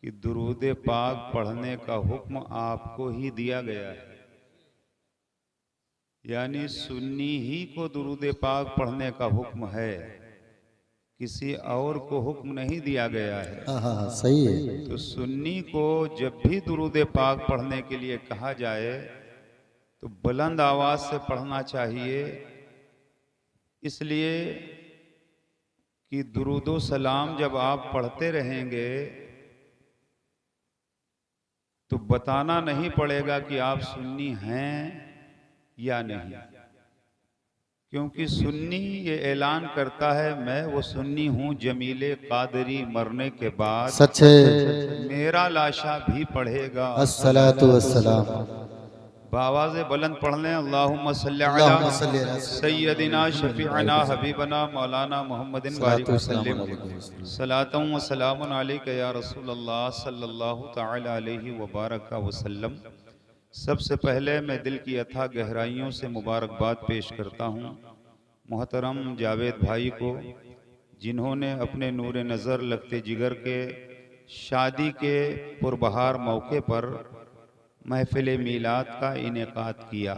कि दुरूद पाक पढ़ने का हुक्म आपको ही दिया गया है, यानी सुन्नी ही को दुरूद पाक पढ़ने का हुक्म है, किसी और को हुक्म नहीं दिया गया है। हाँ हाँ हाँ, सही है। तो सुन्नी को जब भी दुरूद पाक पढ़ने के लिए कहा जाए तो बुलंद आवाज से पढ़ना चाहिए, इसलिए कि दुरूदो सलाम जब आप पढ़ते रहेंगे तो बताना नहीं पड़ेगा कि आप सुन्नी हैं या नहीं, क्योंकि सुन्नी ये ऐलान करता है मैं वो सुन्नी हूँ जमीले कादरी मरने के बाद सच है। मेरा लाशा भी पढ़ेगा अस्सलातु वस्सलाम। बावाज़ बुलंद पढ़ लें, अल्लाहुम्मा सल्ली अला अल्लाहुम्मा सल्ली अला सय्यदिना शफीअना हबीबना मौलाना मुहम्मदिन बारिक वसल्लम सलातुम व सलामुन अलैका या रसूल अल्लाह सल्लल्लाहु तआला अलैहि व बारका वसल्लम। सबसे पहले मैं दिल की अथाह गहराइयों से मुबारकबाद पेश करता हूँ मोहतरम जावेद भाई को, जिन्होंने अपने नूर नज़र लगते जिगर के शादी के पुरबहार मौके पर महफिल मीलाद का इनेकाद किया।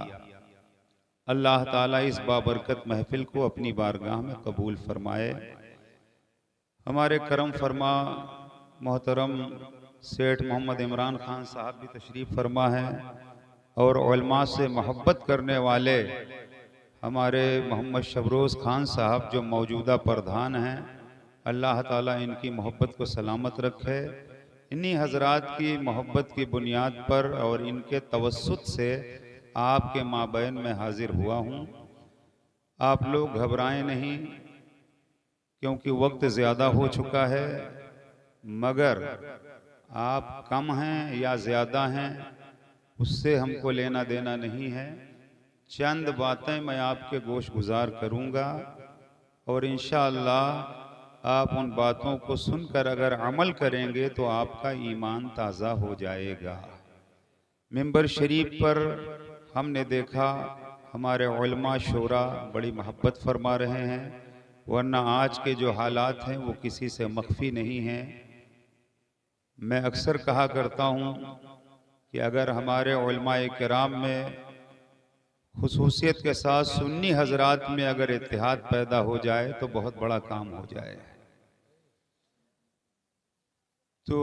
अल्लाह ताला इस बाबरकत महफिल को अपनी बारगाह में कबूल फरमाए। हमारे करम फरमा मोहतरम सेठ मोहम्मद इमरान खान साहब भी तशरीफ़ फरमा है और उलमा से मोहब्बत करने वाले हमारे मोहम्मद शबरोज़ खान साहब जो मौजूदा प्रधान हैं, अल्लाह ताला इनकी मोहब्बत को सलामत रखे। इन्हीं हजरात की मोहब्बत की बुनियाद पर और इनके तवस्सुत से आपके माबैन में हाजिर हुआ हूँ। आप लोग घबराएं नहीं, क्योंकि वक्त ज़्यादा हो चुका है, मगर आप कम हैं या ज़्यादा हैं उससे हमको लेना देना नहीं है। चंद बातें मैं आपके गोश गुजार करूँगा और इंशाअल्लाह आप उन बातों को सुनकर अगर अमल करेंगे तो आपका ईमान ताज़ा हो जाएगा। मिंबर शरीफ पर हमने देखा हमारे उलमा शोरा बड़ी मोहब्बत फरमा रहे हैं, वरना आज के जो हालात हैं वो किसी से मख्फी नहीं हैं। मैं अक्सर कहा करता हूँ कि अगर हमारे उलमाए किराम में खुसूसियत के साथ सुन्नी हजरात में अगर इत्तेहाद पैदा हो जाए तो बहुत बड़ा काम हो जाए। तो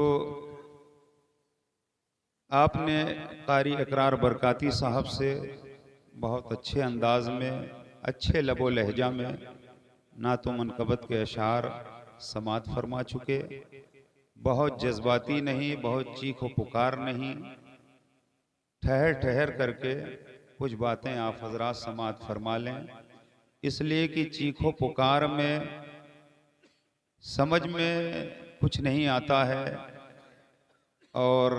आपने कारी इकरार बरकाती साहब से बहुत अच्छे अंदाज में, अच्छे लबो लहजा में नातो मनकबत के अशार समात फरमा चुके। बहुत जज्बाती नहीं, बहुत चीखो पुकार नहीं, ठहर ठहर करके कुछ बातें आप हजरात समात फरमा लें, इसलिए कि चीखो पुकार में समझ में कुछ नहीं आता है और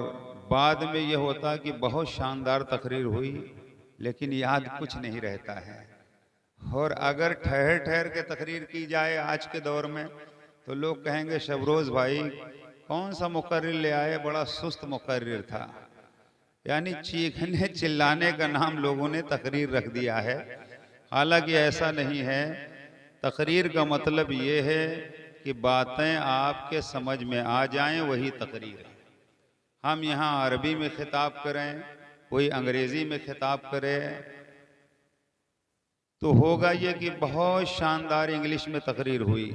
बाद में यह होता कि बहुत शानदार तकरीर हुई लेकिन याद कुछ नहीं रहता है। और अगर ठहर ठहर के तकरीर की जाए आज के दौर में तो लोग कहेंगे शबरोज़ भाई कौन सा मुकर्रिर ले आए, बड़ा सुस्त मुकर्रिर था। यानी चीखने चिल्लाने का नाम लोगों ने तकरीर रख दिया है, हालांकि ऐसा नहीं है। तकरीर का मतलब ये है कि बातें आपके समझ में आ जाएं, वही तकरीर है। हम यहाँ अरबी में खिताब करें, कोई अंग्रेज़ी में खिताब करे तो होगा ये कि बहुत शानदार इंग्लिश में तकरीर हुई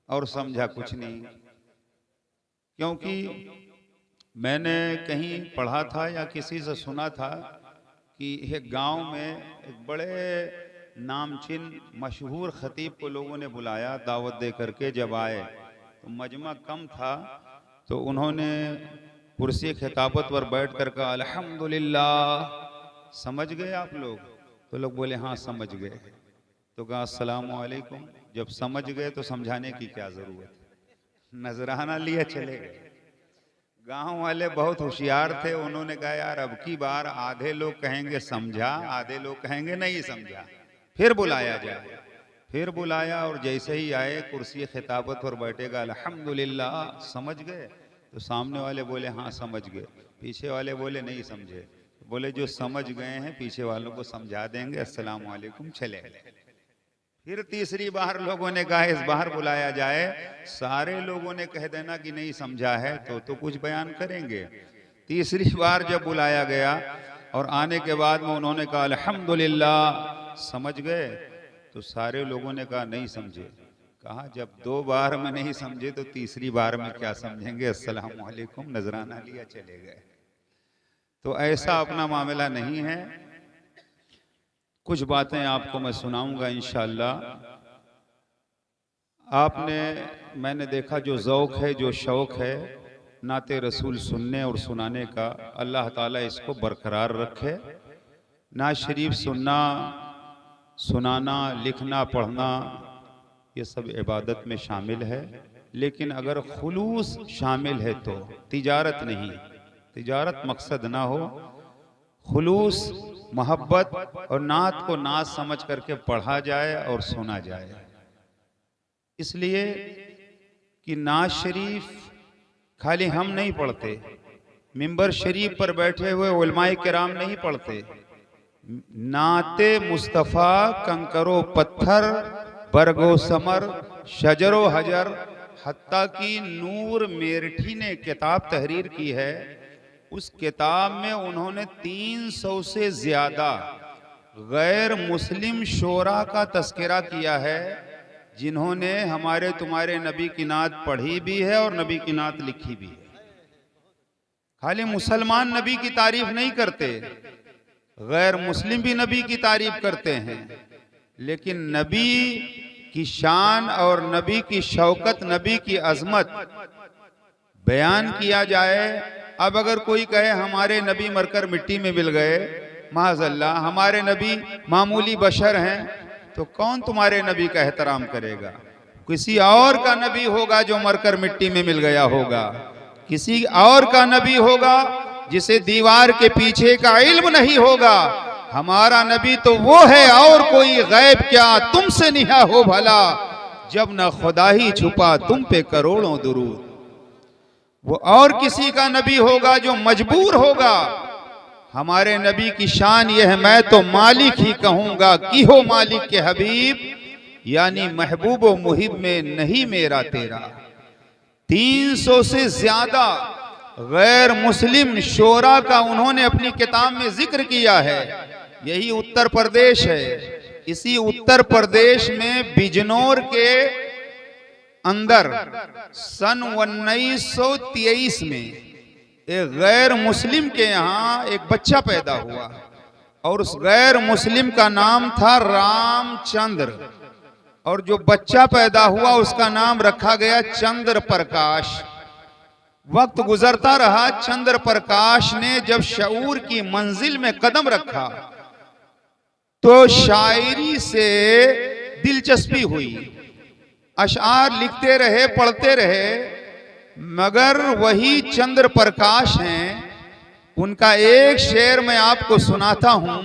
और समझा कुछ नहीं। क्योंकि मैंने कहीं पढ़ा था या किसी से सुना था कि एक गांव में एक बड़े नामचीन मशहूर खतीब को लोगों ने बुलाया दावत दे करके। जब आए तो मजमा कम था, तो उन्होंने कुर्सी खिताबत पर बैठ कर कहा अल्हम्दुलिल्लाह। समझ गए आप लोग? तो लोग बोले हाँ समझ गए। तो कहा अस्सलामु अलैकुम। जब समझ गए तो समझाने की क्या ज़रूरत, नजराना लिए चले गए। गांव वाले बहुत होशियार थे, उन्होंने कहा यार अब की बार आधे लोग कहेंगे समझा, आधे लोग कहेंगे नहीं समझा, फिर बुलाया जाए। फिर बुलाया और जैसे ही आए कुर्सी खिताबत पर बैठेगा अल्हम्दुलिल्लाह समझ गए। तो सामने वाले बोले हाँ समझ गए, पीछे वाले बोले नहीं समझे। बोले जो समझ गए हैं पीछे वालों को समझा देंगे, अस्सलाम वालेकुम, चले गए। फिर तीसरी बार लोगों ने कहा इस बार बुलाया जाए। सारे लोगों ने कह देना कि नहीं समझा है तो कुछ बयान करेंगे। तीसरी बार जब बुलाया गया और आने के बाद में उन्होंने कहा अल्हम्दुलिल्लाह, समझ गए? तो सारे लोगों ने कहा नहीं समझे। कहा जब 2 बार में नहीं समझे तो तीसरी बार में क्या समझेंगे? अस्सलाम वालेकुम, नजराना लिया, चले गए। तो ऐसा अपना मामला नहीं है। कुछ बातें आपको मैं सुनाऊंगा इंशाअल्लाह। मैंने देखा जो ज़ौक़ है, जो शौक़ है नाते रसूल सुनने और सुनाने का, अल्लाह ताला इसको बरकरार रखे। नात शरीफ सुनना, सुनाना, लिखना, पढ़ना ये सब इबादत में शामिल है, लेकिन अगर खुलूस शामिल है तो तिजारत नहीं, तिजारत मकसद ना हो, खुलूस, मोहब्बत और नात को नात समझ करके पढ़ा जाए और सुना जाए। इसलिए कि नात शरीफ खाली हम नहीं पढ़ते, मिंबर शरीफ पर बैठे हुए उलमाए किराम नहीं पढ़ते। नाते मुस्तफ़ा कंकरो पत्थर, बरगो समर, शजरो हजर, हत्ता की नूर मेरठी ने किताब तहरीर की है। उस किताब में उन्होंने 300 से ज्यादा गैर मुस्लिम शोरा का तस्करा किया है, जिन्होंने हमारे तुम्हारे नबी की नात पढ़ी भी है और नबी की नात लिखी भी है। खाली मुसलमान नबी की तारीफ नहीं करते, गैर मुस्लिम भी नबी की तारीफ करते हैं, लेकिन नबी की शान और नबी की शौकत, नबी की अजमत बयान किया जाए। अब अगर कोई कहे हमारे नबी मरकर मिट्टी में मिल गए, माज़अल्लाह, हमारे नबी मामूली बशर हैं, तो कौन तुम्हारे नबी का एहतराम करेगा? किसी और का नबी होगा जो मरकर मिट्टी में मिल गया होगा, किसी और का नबी होगा जिसे दीवार के पीछे का इल्म नहीं होगा। हमारा नबी तो वो है और कोई गैब क्या तुमसे निहा हो भला, जब न खुदा ही छुपा तुम पे करोड़ों दुरूद। वो और किसी का नबी होगा जो मजबूर होगा। हमारे नबी की शान यह है, मैं तो मालिक ही कहूंगा कि हो मालिक के हबीब, यानी महबूब व मुहिब में नहीं मेरा तेरा। 300 से ज्यादा गैर मुस्लिम शोरा का उन्होंने अपनी किताब में जिक्र किया है। यही उत्तर प्रदेश है। इसी उत्तर प्रदेश में बिजनौर के अंदर सन 1923 में एक गैर मुस्लिम के यहाँ एक बच्चा पैदा हुआ और उस गैर मुस्लिम का नाम था रामचंद्र, और जो बच्चा पैदा हुआ उसका नाम रखा गया चंद्र प्रकाश। वक्त गुजरता रहा, चंद्र प्रकाश ने जब शऊर की मंजिल में कदम रखा तो शायरी से दिलचस्पी हुई, अशआर लिखते रहे, पढ़ते रहे, मगर वही चंद्र प्रकाश हैं। उनका एक शेर मैं आपको सुनाता हूं।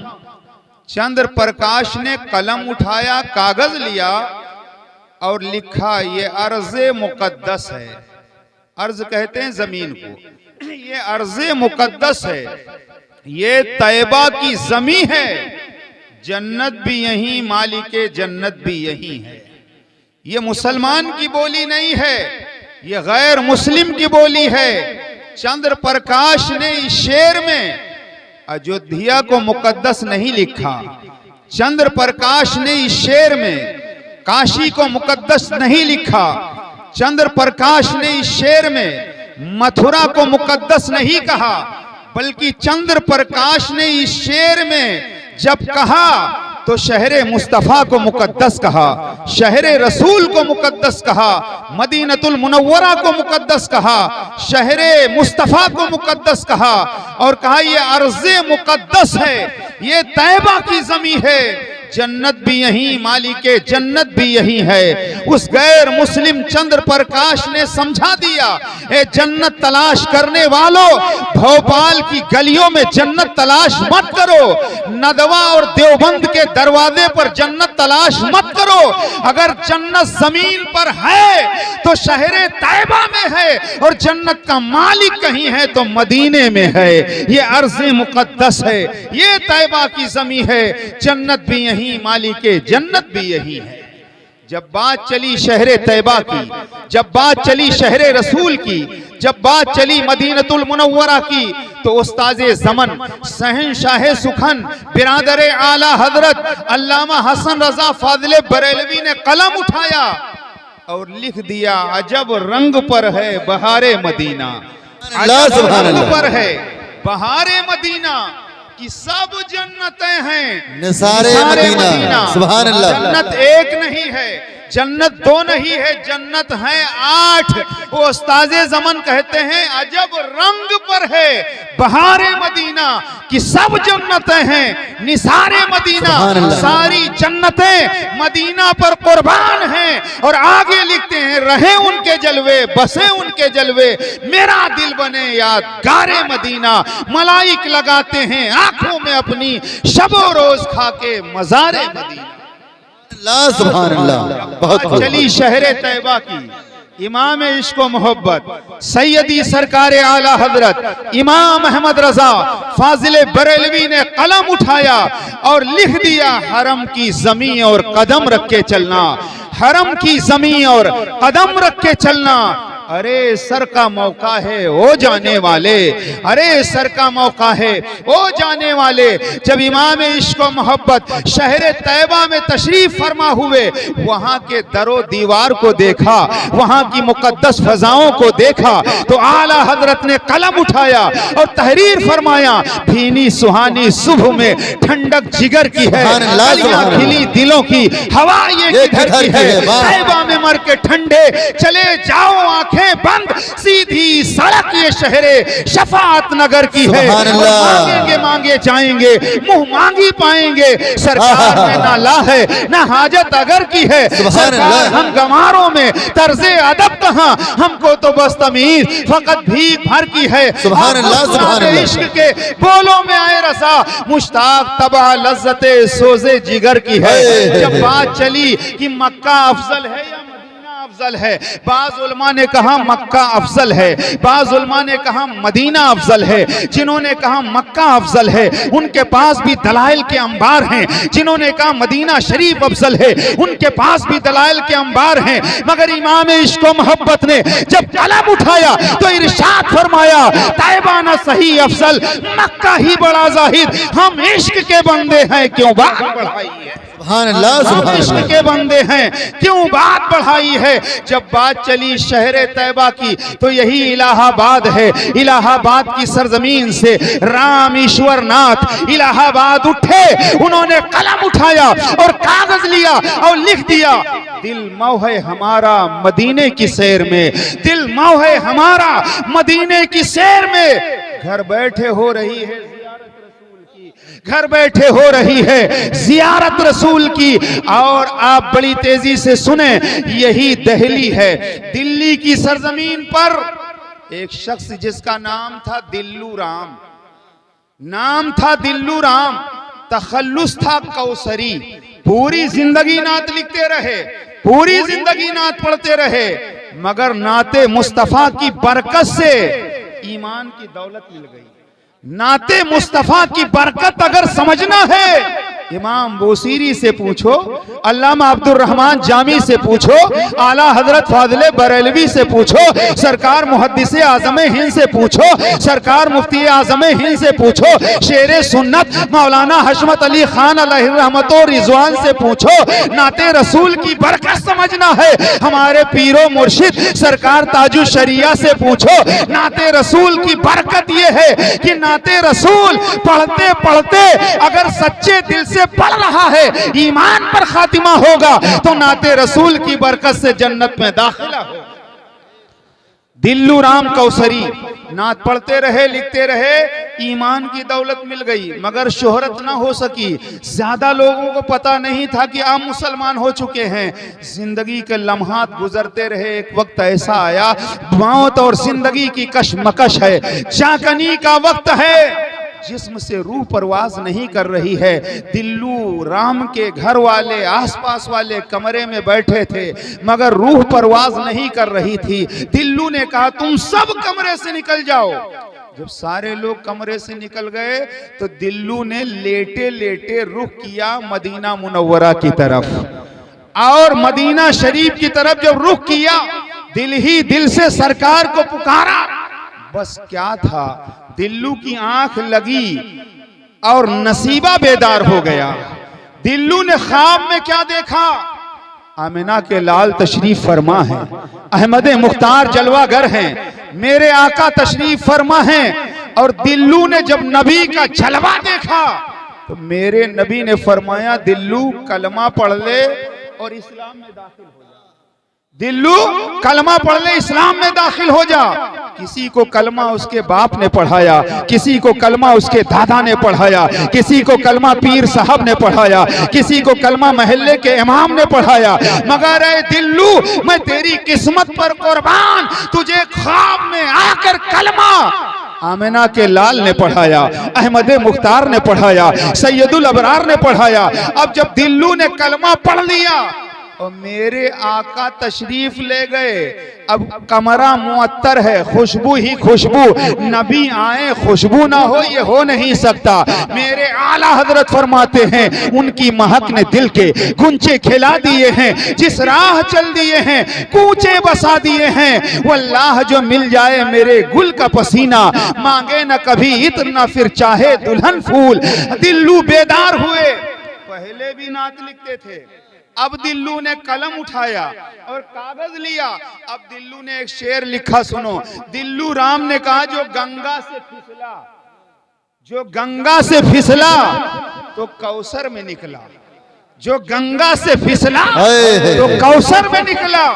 चंद्र प्रकाश ने कलम उठाया, कागज लिया और लिखा, ये अर्ज़े मुक़द्दस है। अर्ज कहते हैं जमीन को, ये अर्ज़े मुक़द्दस है, ये तैबा की ज़मी है, जन्नत भी यहीं, मालिके जन्नत भी यहीं है। ये मुसलमान की बोली नहीं है, ये गैर मुस्लिम की बोली है। चंद्र प्रकाश ने इस शेर में अयोध्या को मुकद्दस नहीं लिखा, चंद्र प्रकाश ने इस शेर में काशी को मुकद्दस नहीं लिखा, चंद्र प्रकाश ने इस शेर में मथुरा को मुकद्दस नहीं कहा, बल्कि चंद्र प्रकाश ने इस शेर में जब कहा तो शहरे मुस्तफ़ा को मुकद्दस कहा, शहरे रसूल को मुकद्दस कहा, मदीनतुल मुनव्वरा को मुकद्दस कहा, शहरे मुस्तफ़ा को मुकद्दस कहा और कहा ये अर्ज़े मुकद्दस है, ये तैबा की ज़मी है, जन्नत भी यहीं, मालिके जन्नत भी यहीं है। उस गैर मुस्लिम चंद्र प्रकाश ने समझा दिया, ए जन्नत तलाश करने वालों, भोपाल की गलियों में जन्नत तलाश मत करो, नदवा और देवबंद के दरवाजे पर जन्नत तलाश मत करो। अगर जन्नत जमीन पर है तो शहरे तैबा में है, और जन्नत का मालिक कहीं है तो मदीने में है। ये अर्ज़े मुकद्दस है, ये तैबा की ज़मीं है, जन्नत भी यहीं, मालिके जन्नत भी यही है। जब बात चली शहर तैयबा की, जब बात चली शहर रसूल की, जब बात चली मदीनतुल मुनव्वरा की, तो उस्ताज़े ज़मन शहंशाह सुखन बिरादर आला हजरत अल्लामा हसन रजा फाजिल बरेलवी ने कलम उठाया और लिख दिया, अजब रंग पर है बहारे मदीना, अजब रंग पर है बहारे मदीना कि सब जन्नतें हैं निसारे मदीना। सुभान अल्लाह। जन्नत एक नहीं है, जन्नत दो नहीं है, जन्नत है 8। वो उस्ताज़े ज़मन कहते हैं अजब रंग पर है बहारे मदीना कि सब जन्नतें हैं निसारे मदीना, सारी जन्नतें मदीना पर कुर्बान हैं। और आगे लिखते हैं, रहे उनके जलवे बसे उनके जलवे, मेरा दिल बने यादगारे मदीना, मलाइक लगाते हैं आंखों में अपनी, शबो रोज खाके मज़ारे मदीना। सुभान अल्लाह। बहुत चली शहर तैयबा की इमाम इश्क व मोहब्बत सैयदी सरकार आला हजरत इमाम अहमद रजा फाजिल बरेलवी ने कलम उठाया और लिख दिया, हरम की जमीन और कदम रख के चलना, हरम की जमीन और कदम रख के चलना। अरे सर का मौका है ओ जाने वाले, अरे सर का मौका है ओ जाने वाले। जब इमाम इश्क व मोहब्बत शहर तैयबा में तशरीफ फरमा हुए, वहां के दरो दीवार को देखा, वहां की मुकद्दस फजाओं को देखा, तो आला हजरत ने कलम उठाया और तहरीर फरमाया, भीनी सुहानी सुबह में ठंडक जिगर की है, खिली दिलों की हवा ये किधर की है, तैयबा में मर के ठंडे चले जाओ आंखें बंद, सीधी सड़क ये शहरे शफाअत नगर की है। मांगेंगे मांगे जाएंगे, मुंह मांगी पाएंगे, सरकार में ना ला है ना हाजत अगर की है, सरकार हम गमारों में तर्जे अदब कहां, हमको तो बस तमीज फकत भीख भर की है। इश्क के बोलों में आए रसा, मुश्ताक तबाह लज्जते सोजे जिगर की है। जब बात चली कि मक्का अफजल है या अफजल है, बाज़ उलमा ने कहा मक्का अफजल है, बाज़ उलमा ने कहा मदीना अफजल है। जिन्होंने कहा मक्का अफजल है उनके पास भी दलाइल के अंबार हैं, जिन्होंने कहा मदीना शरीफ अफजल है उनके पास भी दलाइल के अंबार हैं। मगर इमाम इश्क व मोहब्बत ने जब कलम उठाया तो इरशाद फरमाया, तैयबा न सही अफजल मक्का ही बड़ा जाहिद, हम इश्क के बंदे हैं क्यों बात बढ़ाई है, हम इश्क के बंदे हैं क्यों बात बढ़ाई है। जब बात चली शहर तैयबा की तो यही इलाहाबाद है, इलाहाबाद की सरजमीन से रामेश्वर नाथ इलाहाबाद उठे, उन्होंने कलम उठाया और कागज लिया और लिख दिया, दिल मौह है हमारा मदीने की सैर में, दिल मौह है हमारा मदीने की सैर में। घर बैठे हो रही है घर बैठे हो रही है जियारत रसूल की। और आप बड़ी तेजी से सुने, यही दहली है दिल्ली की सरजमीन पर एक शख्स जिसका नाम था दिल्लू राम, नाम था दिल्लू राम, तखल्लुस था कौसरी। पूरी जिंदगी नात लिखते रहे, पूरी जिंदगी नात पढ़ते रहे, मगर नाते मुस्तफा की बरकत से ईमान की दौलत मिल गई। नाते मुस्तफा की बरकत अगर समझना है, इमाम बोसीरी से पूछो, अल्लामा अब्दुर रहमान जामी से पूछो, आला हजरत फाजिल बरेलवी से पूछो, सरकार मुहद्दिसे आज़म हिंद से पूछो, सरकार मुफ्ती आज़म हिंद से पूछो, शेरे सुन्नत मौलाना हशमत अली खान अलैहि रहमत व रिजवान से पूछो। नाते रसूल की बरकत समझना है, हमारे पीरो मुर्शिद सरकार ताजु शरिया से पूछो। नाते रसूल की बरकत यह है कि नाते रसूल पढ़ते पढ़ते अगर सच्चे दिल से पढ़ रहा है, ईमान पर खातिमा होगा तो नाते रसूल की बरकत से जन्नत में दाखिला होगा। दिल्लू राम कौसरी नात पढ़ते रहे, लिखते रहे, ईमान की दौलत मिल गई मगर शोहरत ना हो सकी। ज्यादा लोगों को पता नहीं था कि आप मुसलमान हो चुके हैं। जिंदगी के लम्हात गुजरते रहे, एक वक्त ऐसा आया मौत और जिंदगी की कशमकश है, चाकनी का वक्त है, जिस्म से रूह परवाज नहीं कर रही है। दिल्लू राम के घर वाले आसपास वाले कमरे में बैठे थे मगर रूह परवाज नहीं कर रही थी। दिल्लू ने कहा तुम सब कमरे से निकल जाओ। जब सारे लोग कमरे से निकल गए तो दिल्लू ने लेटे लेटे रुख किया मदीना मुनव्वरा की तरफ। और मदीना शरीफ की तरफ जब रुख किया, दिल ही दिल से सरकार को पुकारा। बस क्या था, दिल्लू की आंख लगी और नसीबा बेदार हो गया। दिल्लू ने ख्वाब में क्या देखा, आमिना के लाल तशरीफ फरमा है, अहमद मुख्तार जलवागर हैं, मेरे आका तशरीफ फरमा हैं। और दिल्लू ने जब नबी का जलवा देखा तो मेरे नबी ने फरमाया, दिल्लू कलमा पढ़ ले और इस्लाम में दाखिल हो जा। दिल्लू कलमा पढ़ ले, इस्लाम में दाखिल हो जा। किसी को कलमा उसके बाप ने पढ़ाया, किसी को कलमा उसके दादा ने पढ़ाया, किसी को कलमा पीर साहब ने पढ़ाया, किसी को कलमा महल्ले के इमाम ने पढ़ाया। मगर ऐ दिल्लू, मैं तेरी किस्मत पर कुर्बान, तुझे ख्वाब में आकर कलमा आमिना के लाल ने पढ़ाया, अहमद मुख्तार ने पढ़ाया, सैयदुल अबरार ने पढ़ाया। अब जब दिल्लू ने कलमा पढ़ लिया और मेरे आका तशरीफ ले गए, अब कमरा मुअत्तर है, खुशबू ही खुशबू, नबी आए खुशबू ना हो ये हो नहीं सकता। मेरे आला हजरत फरमाते हैं, उनकी महक ने दिल के गुंचे खिला दिए हैं, जिस राह चल दिए हैं कूचे बसा दिए हैं। वल्लाह जो मिल जाए मेरे गुल का पसीना, मांगे न कभी इत्र न फिर चाहे दुल्हन फूल। दिल्लू बेदार हुए, पहले भी नात लिखते थे, अब दिल्लू ने कलम उठाया और कागज लिया। अब दिल्लू ने एक शेर लिखा, सुनो। दिल्लू राम ने कहा, जो गंगा से फिसला, जो गंगा से फिसला तो कौसर में निकला, जो गंगा से फिसला तो कौसर में निकला।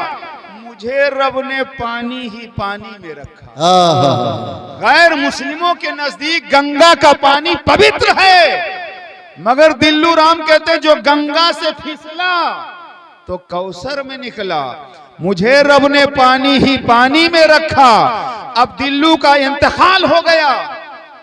मुझे रब ने पानी ही पानी में रखा। गैर मुस्लिमों के नजदीक गंगा का पानी पवित्र है, मगर दिल्लू राम कहते जो गंगा से फिसला तो कौसर में निकला। मुझे रब ने पानी ही पानी में रखा। अब दिल्लू का इंतकाल हो गया।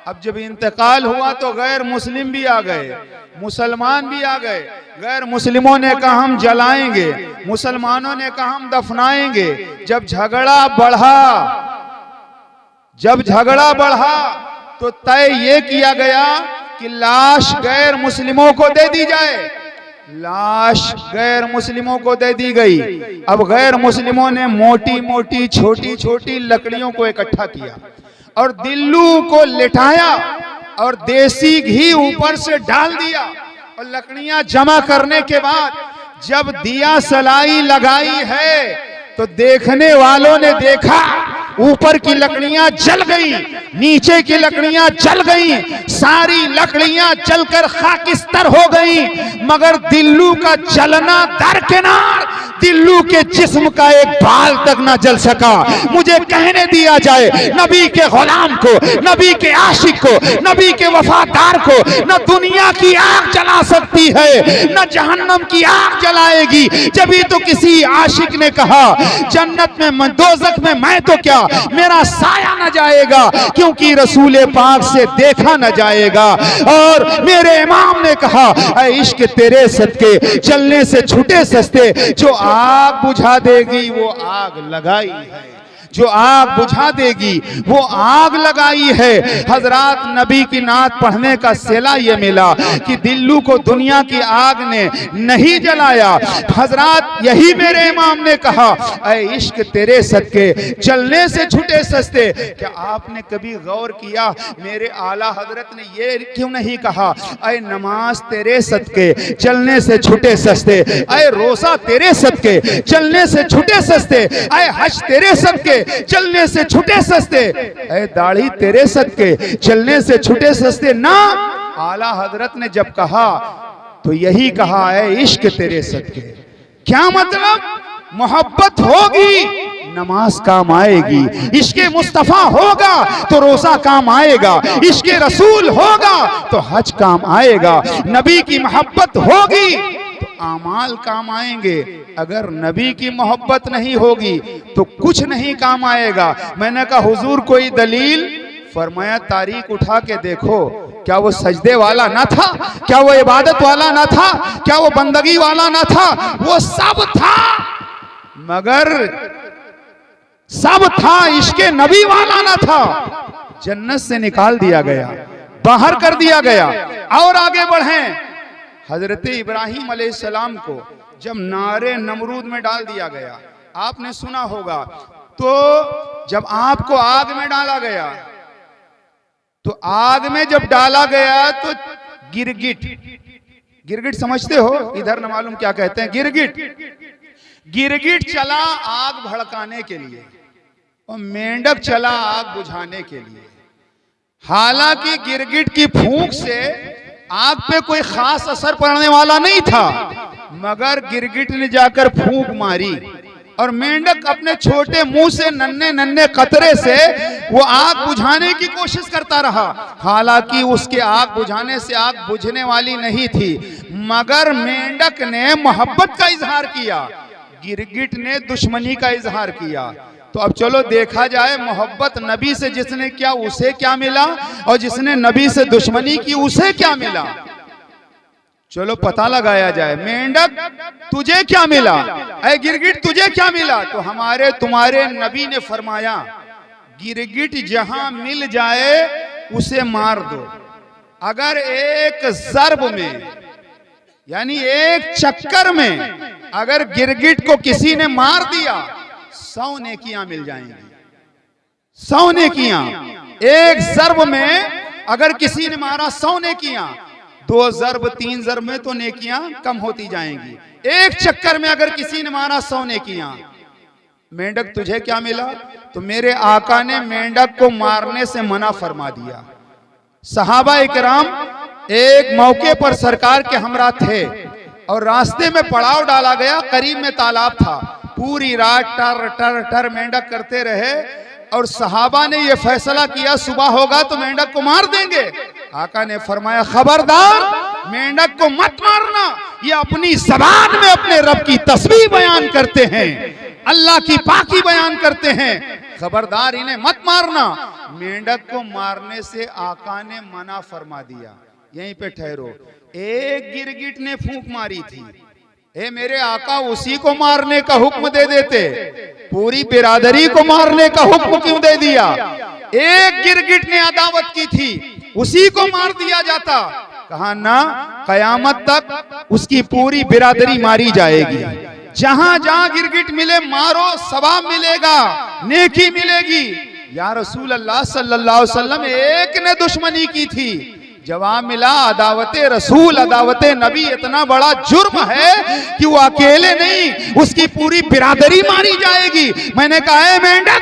अब जब इंतकाल हुआ तो गैर मुस्लिम भी आ गए, मुसलमान भी आ गए। गैर मुस्लिमों ने कहा हम जलाएंगे, मुसलमानों ने कहा हम दफनाएंगे। जब झगड़ा बढ़ा तो तय ये किया गया कि लाश गैर मुस्लिमों को दे दी जाए। लाश गैर मुस्लिमों को दे दी गई। अब गैर मुस्लिमों ने मोटी मोटी छोटी छोटी लकड़ियों को इकट्ठा किया और दिल्लू को लिटाया और देसी घी ऊपर से डाल दिया। और लकड़ियां जमा करने के बाद जब दिया सलाई लगाई है तो देखने वालों ने देखा ऊपर की लकड़ियां जल गई, नीचे की लकड़ियां जल गई, सारी लकड़ियां जलकर खाकिस्तर हो गई। मगर दिल्लू का जलना दरकिनार, दिल्लू के जिस्म का एक बाल तक ना जल सका। मुझे कहने दिया जाए, नबी के गुलाम को, नबी के आशिक को, नबी के वफादार को न दुनिया की आग जला सकती है, न जहन्नम की आग जलाएगी। जभी तो किसी आशिक ने कहा, जन्नत में दोज़ख में मैं तो क्या, मेरा साया न जाएगा, क्योंकि रसूल पाक से देखा न जाएगा। और मेरे इमाम ने कहा, ऐ इश्क तेरे सदके चलने से छूटे सस्ते, जो आग बुझा देगी वो आग लगाई है, जो आग बुझा देगी वो आग लगाई है। हजरात, नबी की नात पढ़ने का सिला ये मिला कि दिल्लू को दुनिया की आग ने नहीं जलाया। हजरात, यही मेरे इमाम ने कहा, ऐ इश्क तेरे सदके चलने से छूटे सस्ते। क्या आपने कभी गौर किया, मेरे आला हजरत ने ये क्यों नहीं कहा, ऐ नमाज तेरे सदके चलने से छूटे सस्ते, ऐ रोजा तेरे सदके चलने से छूटे सस्ते, ऐ हज तेरे सदके चलने से छूटे सस्ते, ऐ दाढ़ी तेरे सदके चलने से छूटे सस्ते। ना, आला हजरत ने जब कहा तो यही कहा, ऐ इश्क तेरे सदके। क्या मतलब? मोहब्बत होगी नमाज काम आएगी, इश्के मुस्तफा होगा तो रोजा काम आएगा, इश्के रसूल होगा तो हज काम आएगा, नबी की मोहब्बत होगी तो आमाल काम आएंगे। अगर नबी की मोहब्बत नहीं होगी तो कुछ नहीं काम आएगा। मैंने कहा, हुजूर कोई दलील? फरमाया, तारीख उठा के देखो, क्या वो सजदे वाला ना था? क्या वो इबादत वाला ना था? क्या वो बंदगी वाला ना था? वो सब था, मगर सब था, इश्के नबी वाला ना था। जन्नत से निकाल दिया गया, बाहर कर दिया गया। और आगे बढ़ें, हजरत इब्राहिम अलैहिस्सलाम को जब नारे नमरूद में डाल दिया गया, आपने सुना होगा, तो जब आपको आग में डाला गया, तो आग में जब डाला गया तो गिरगिट, गिरगिट समझते हो, इधर न मालूम क्या कहते हैं, गिरगिट, गिरगिट चला आग भड़काने के लिए और मेंढक चला आग बुझाने के लिए। हालांकि गिरगिट की फूंक से आग पे कोई खास असर पड़ने वाला नहीं था, मगर गिरगिट ने जाकर फूंक मारी और मेंढक अपने छोटे मुंह से नन्हे नन्हे कतरे से वो आग बुझाने की कोशिश करता रहा। हालांकि उसके आग बुझाने से आग बुझने वाली नहीं थी, मगर मेंढक ने मोहब्बत का इजहार किया, गिरगिट ने दुश्मनी का इजहार किया। तो अब चलो देखा जाए, मोहब्बत नबी से जिसने किया उसे क्या मिला और जिसने नबी से दुश्मनी की उसे क्या मिला। चलो पता लगाया जाए, मेंढक तुझे क्या मिला, ऐ गिरगिट तुझे क्या मिला। तो हमारे तुम्हारे नबी ने फरमाया, गिरगिट जहां मिल जाए उसे मार दो। अगर एक ज़र्ब में, यानी एक चक्कर में अगर गिरगिट को किसी ने मार दिया, 100 नेकियां मिल जाएंगी, 100 नेकियां। एक ज़र्ब में अगर किसी ने मारा 100 नेकियां, 2 ज़र्ब 3 ज़र्ब में तो नेकियां कम होती जाएंगी। एक चक्कर में अगर किसी ने मारा 100 नेकियां। मेंढक तुझे क्या मिला, तो मेरे आका ने मेंढक को मारने से मना फरमा दिया। सहाबा इकराम एक मौके पर सरकार के हमरा थे और रास्ते में पड़ाव डाला गया, करीब में तालाब था। पूरी रात टर टर टर मेंढक करते रहे और सहाबा ने यह फैसला किया, सुबह होगा तो मेंढक को मार देंगे। आका ने फरमाया, खबरदार, मेंढक को मत मारना, ये अपनी ज़बान में अपने रब की तस्बीह बयान करते हैं, अल्लाह की पाकी बयान करते हैं, खबरदार इन्हें मत मारना। मेंढक को मारने से आका ने मना फरमा दिया। यहीं पे ठहरो, एक गिरगिट ने फूंक मारी थी, ए मेरे आका उसी को मारने का हुक्म दे देते, पूरी बिरादरी को मारने का हुक्म क्यों दे दिया। एक गिरगिट ने अदावत की थी, उसी को मार दिया जाता। कहा ना, कयामत तक उसकी पूरी बिरादरी मारी जाएगी। जहां जहां गिरगिट मिले मारो, सवाब मिलेगा, नेकी मिलेगी। या रसूल अल्लाह सल्लल्लाहु अलैहि वसल्लम, एक ने दुश्मनी की थी, जवाब मिला, अदावते रसूल, अदावते नबी इतना बड़ा जुर्म है कि वो अकेले नहीं, उसकी पूरी बिरादरी मारी जाएगी। मैंने कहा, है मेंढक,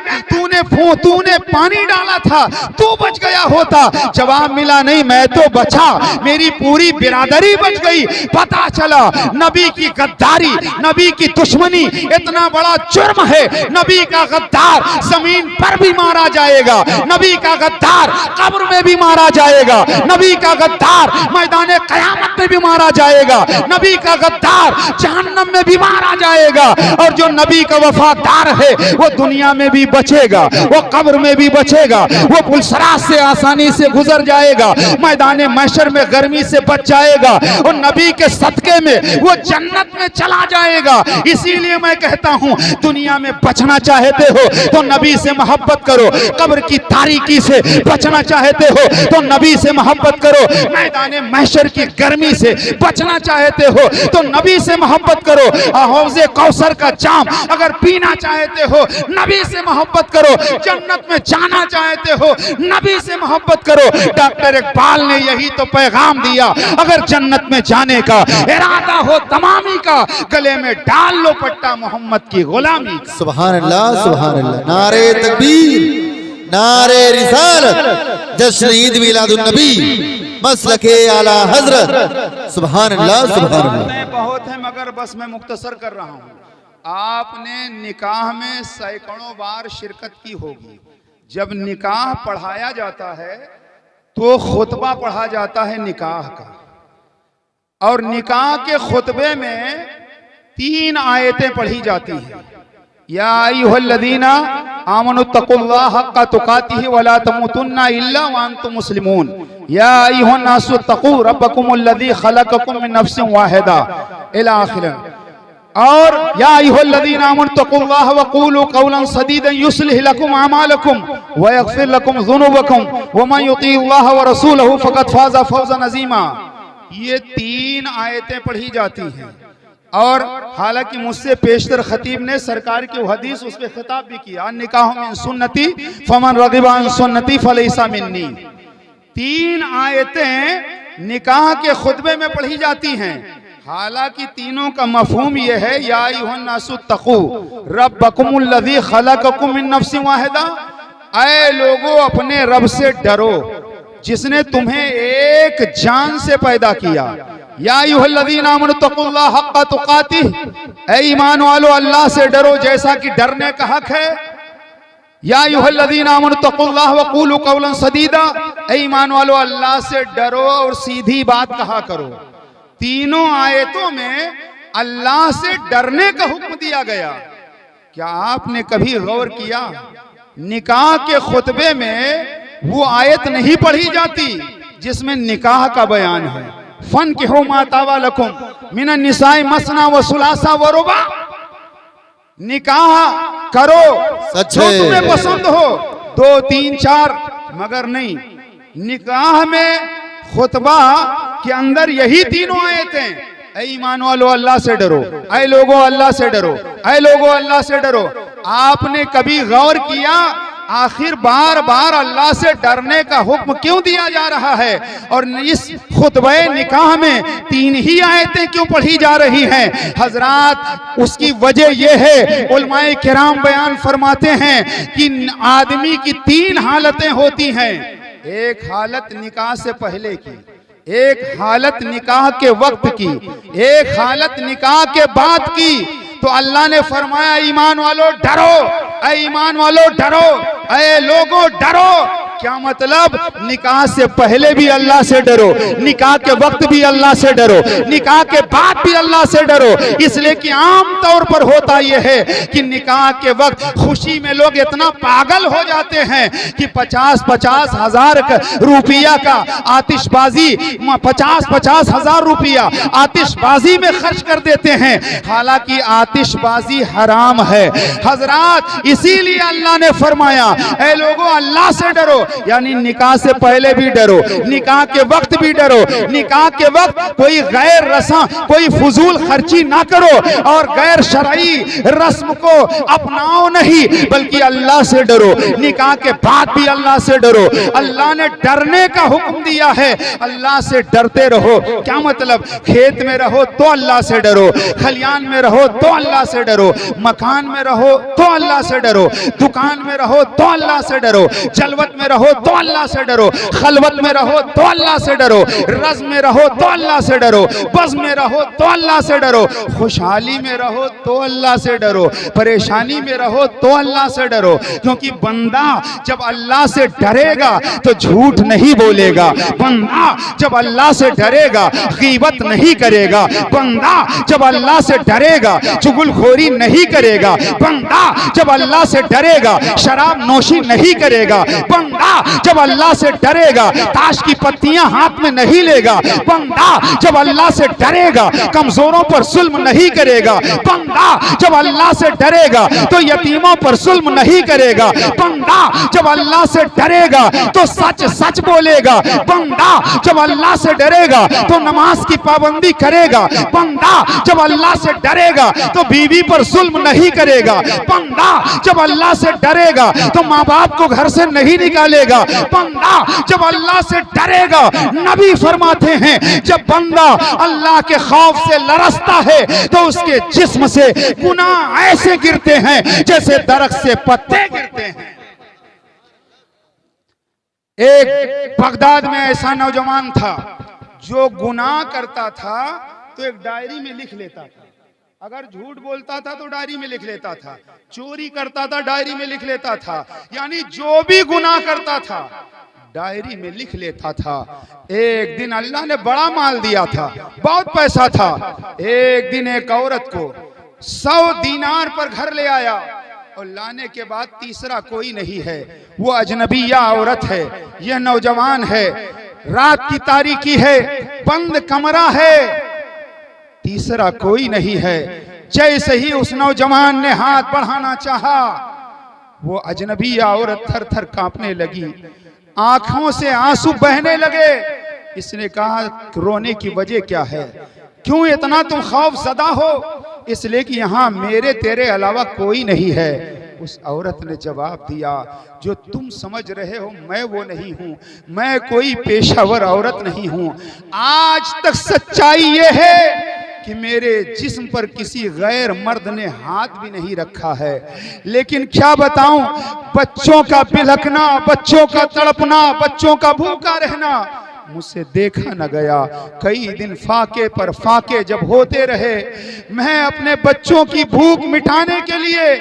तूने पानी डाला था, तू बच गया होता। जवाब मिला, नहीं मैं तो बचा, मेरी पूरी बिरादरी बच गई। पता चला नबी की गद्दारी, नबी की दुश्मनी इतना बड़ा जुर्म है। नबी का गद्दार जमीन पर भी मारा जाएगा, नबी का गद्दार कब्र में भी मारा जाएगा, नबी का गद्दार मैदान कयामत में भी मारा जाएगा, नबी का गद्दार जहन्नम में भी मारा जाएगा। और जो नबी का वफादार है वो दुनिया में भी बचेगा, वो कब्र में भी बचेगा, वो पुलसरात से आसानी से गुजर जाएगा, मैदान महशर में गर्मी से बच जाएगा और नबी के सदके में वो जन्नत में चला जाएगा। इसीलिए मैं कहता हूं, दुनिया में बचना चाहते हो तो नबी से मोहब्बत करो, कब्र की तारीकी से बचना चाहते हो तो नबी से मोहब्बत करो, मैदान महशर की गर्मी से बचना चाहते हो तो नबी से मोहब्बत करो, हौज़े कौसर का जाम अगर पीना चाहते हो नबी से मोहब्बत करो, जन्नत में जाना चाहते हो नबी से मोहब्बत करो। डॉक्टर इकबाल ने यही तो पैगाम दिया, अगर जन्नत में जाने का इरादा हो तमामी का, गले में डाल लो पट्टा मोहम्मद की गुलामी। सुभान अल्लाह, सुभान अल्लाह, नारे तकबीर, नारे रिसालत, जश्न ईद मिलादुन नबी, मसलके आला हजरत। सुभान अल्लाह, सुभान अल्लाह। बहुत है मगर बस मैं मुख्तसर कर रहा हूँ। आपने निकाह में सैकड़ों बार शिरकत की होगी। जब निकाह पढ़ाया जाता है तो खुतबा पढ़ा जाता है निकाह का, और निकाह के खुतबे में 3 आयतें पढ़ी जाती हैं। या अय्युहल्लज़ीना आमनुत्तकुल्लाह हक्का तुकातिही वला तमूतुन्ना इल्ला व अंतुम मुस्लिमून। या अय्युहन्नासु तक़ू रब्बकुमुल्लज़ी खलक़कुम मिन नफ्सिन वाहिदा इला आखिर। और या अय्युहल्लज़ीना आमनुत्तकुल्लाह वक़ूलू क़ौलन सदीदन युस्लिह लकुम अमालकुम व यग़फिर लकुम ज़ुनूबकुम व मन युतीअल्लाह व रसूलहु फ़क़द फ़ाज़ फ़ौज़न अज़ीमा। ये 3 आयतें पढ़ी जाती हैं और हालांकि मुझसे पेशतर खतीब ने सरकार की वो हदीस उस पर खिताब भी किया, निकाह मिन सुन्नती फमन रगिबा अन सुन्नती फलैसा मिन्नी। 3 आयतें निकाह के खुतबे में पढ़ी जाती हैं। हालांकि तीनों का मफहूम यह है, या अय्युहन्नासु तक़ू रब्बकुमुल्लज़ी खलक़कुम मिन नफ्सिन वाहिदा, ऐ लोगों अपने रब से डरो जिसने तुम्हें एक जान से पैदा किया। या अय्युहल्लज़ीना आमनु तक़ुल्लाह हक़्क़ तुक़ातिह, ऐ ईमान वालो अल्लाह से डरो जैसा कि डरने का हक है। या अय्युहल्लज़ीना आमनु तक़ुल्लाह वक़ूलू क़ौलन सदीदा, ऐ ईमान वालो अल्लाह से डरो और सीधी बात कहा करो। तीनों आयतों में अल्लाह से डरने का हुक्म दिया गया। क्या आपने कभी गौर किया, निकाह के खुतबे में वो आयत नहीं पढ़ी जाती जिसमें निकाह का बयान है। फन्किहू मा ताबा लकुम मिनन निसाई मसना व सुलासा व रुबा, निकाह करो जो तुम्हें पसंद हो, 2, 3, 4, मगर नहीं, निकाह में खुतबा के अंदर यही तीनों आयतें, ऐ ईमान वालो अल्लाह से डरो, ऐ लोगों अल्लाह से डरो, ऐ लोगों अल्लाह से डरो। आपने कभी गौर किया आखिर बार बार अल्लाह से डरने का हुक्म क्यों दिया जा रहा है, और इस खुतबे निकाह में 3 ही आयतें क्यों पढ़ी जा रही हैं? हजरात, उसकी वजह यह है, उलमाए किराम बयान फरमाते हैं कि आदमी की 3 हालतें होती हैं। एक हालत निकाह से पहले की, एक हालत निकाह के वक्त की, एक हालत निकाह के बाद की। तो अल्लाह ने फरमाया ईमान वालों डरो, ऐ ईमान वालों डरो, ऐ लोगों डरो। क्या मतलब? निकाह से पहले भी अल्लाह से डरो, निकाह के वक्त भी अल्लाह से डरो, निकाह के बाद भी अल्लाह से डरो। इसलिए कि आम तौर पर होता यह है कि निकाह के वक्त खुशी में लोग इतना पागल हो जाते हैं कि 50-50 हजार रुपया का आतिशबाजी, 50-50 हजार रुपया आतिशबाजी में खर्च कर देते हैं। हालांकि आतिशबाजी हराम है हजरात। इसीलिए अल्लाह ने फरमाया ऐ लोगों अल्लाह से डरो, यानी निकाह से पहले भी डरो, निकाह के वक्त भी डरो। निकाह के वक्त कोई गैर रस्म, कोई फजूल खर्ची ना करो और गैर शरई रस्म को अपनाओ नहीं, बल्कि अल्लाह से डरो। निकाह के बाद भी अल्लाह से डरो। अल्लाह ने डरने का हुक्म दिया है, अल्लाह से डरते रहो। क्या मतलब? खेत में रहो तो अल्लाह से डरो, खलियान में रहो तो अल्लाह से डरो, मकान में रहो तो अल्लाह से डरो, दुकान में रहो तो अल्लाह से डरो, जलवत में रहो तो अल्लाह से डरो, खलवत में रहो तो अल्लाह से डरो, रज़ में रहो तो अल्लाह से डरो, बज़ में रहो तो अल्लाह से डरो, खुशहाली में रहो तो अल्लाह से डरो, परेशानी में रहो तो अल्लाह से डरो। क्योंकि बंदा जब अल्लाह से डरेगा तो झूठ नहीं बोलेगा, बंदा जब अल्लाह से डरेगा गीबत नहीं करेगा, बंदा जब अल्लाह से डरेगा चुगलखोरी नहीं करेगा, बंदा जब अल्लाह से डरेगा शराब नोशी नहीं करेगा, बंदा जब अल्लाह से डरेगा ताश की पत्तियां हाथ में नहीं लेगा, बंदा जब अल्लाह से डरेगा कमजोरों पर जुल्म नहीं करेगा, बंदा जब अल्लाह से डरेगा तो यतीमों पर जुल्म नहीं करेगा, बंदा जब अल्लाह से डरेगा तो सच सच बोलेगा, बंदा जब अल्लाह से डरेगा तो नमाज की पाबंदी करेगा, बंदा जब अल्लाह से डरेगा तो बीवी पर जुल्म नहीं करेगा, बंदा जब अल्लाह से डरेगा तो माँ बाप को घर से नहीं निकालेगा, बंदा जब अल्लाह से डरेगा नबी फरमाते हैं जब बंदा अल्लाह के खौफ से लरसता है तो उसके जिस्म से गुनाह ऐसे गिरते हैं जैसे दरख्त से पत्ते गिरते हैं। एक बगदाद में ऐसा नौजवान था जो गुनाह करता था तो एक डायरी में लिख लेता था, अगर झूठ बोलता था तो डायरी में लिख लेता था, चोरी करता था डायरी में लिख लेता था, यानी जो भी गुनाह करता था डायरी में लिख लेता था। एक दिन अल्लाह ने बड़ा माल दिया था, बहुत पैसा था। एक दिन एक औरत को 100 दीनार पर घर ले आया और लाने के बाद तीसरा कोई नहीं है, वो अजनबिया औरत है, यह नौजवान है, रात की तारीकी है, बंद कमरा है, तीसरा कोई नहीं है। जैसे ही उस नौजवान ने हाथ बढ़ाना चाहा वो अजनबी औरत थर थर कांपने लगी, आंखों से आंसू बहने लगे। इसने कहा रोने की वजह क्या है, क्यों इतना तुम खौफ ज़दा हो? इसलिए कि यहाँ मेरे तेरे अलावा कोई नहीं है। उस औरत ने जवाब दिया, जो तुम समझ रहे हो मैं वो नहीं हूँ, मैं कोई पेशावर औरत नहीं हूँ। आज तक सच्चाई ये है कि मेरे जिस्म पर किसी गैर मर्द ने हाथ भी नहीं रखा है। लेकिन क्या बताऊं, बच्चों का बिलखना, बच्चों का तड़पना, बच्चों का भूखा रहना मुझसे देखा न गया। कई दिन फाके पर फाके जब होते रहे, मैं अपने बच्चों की भूख मिटाने के लिए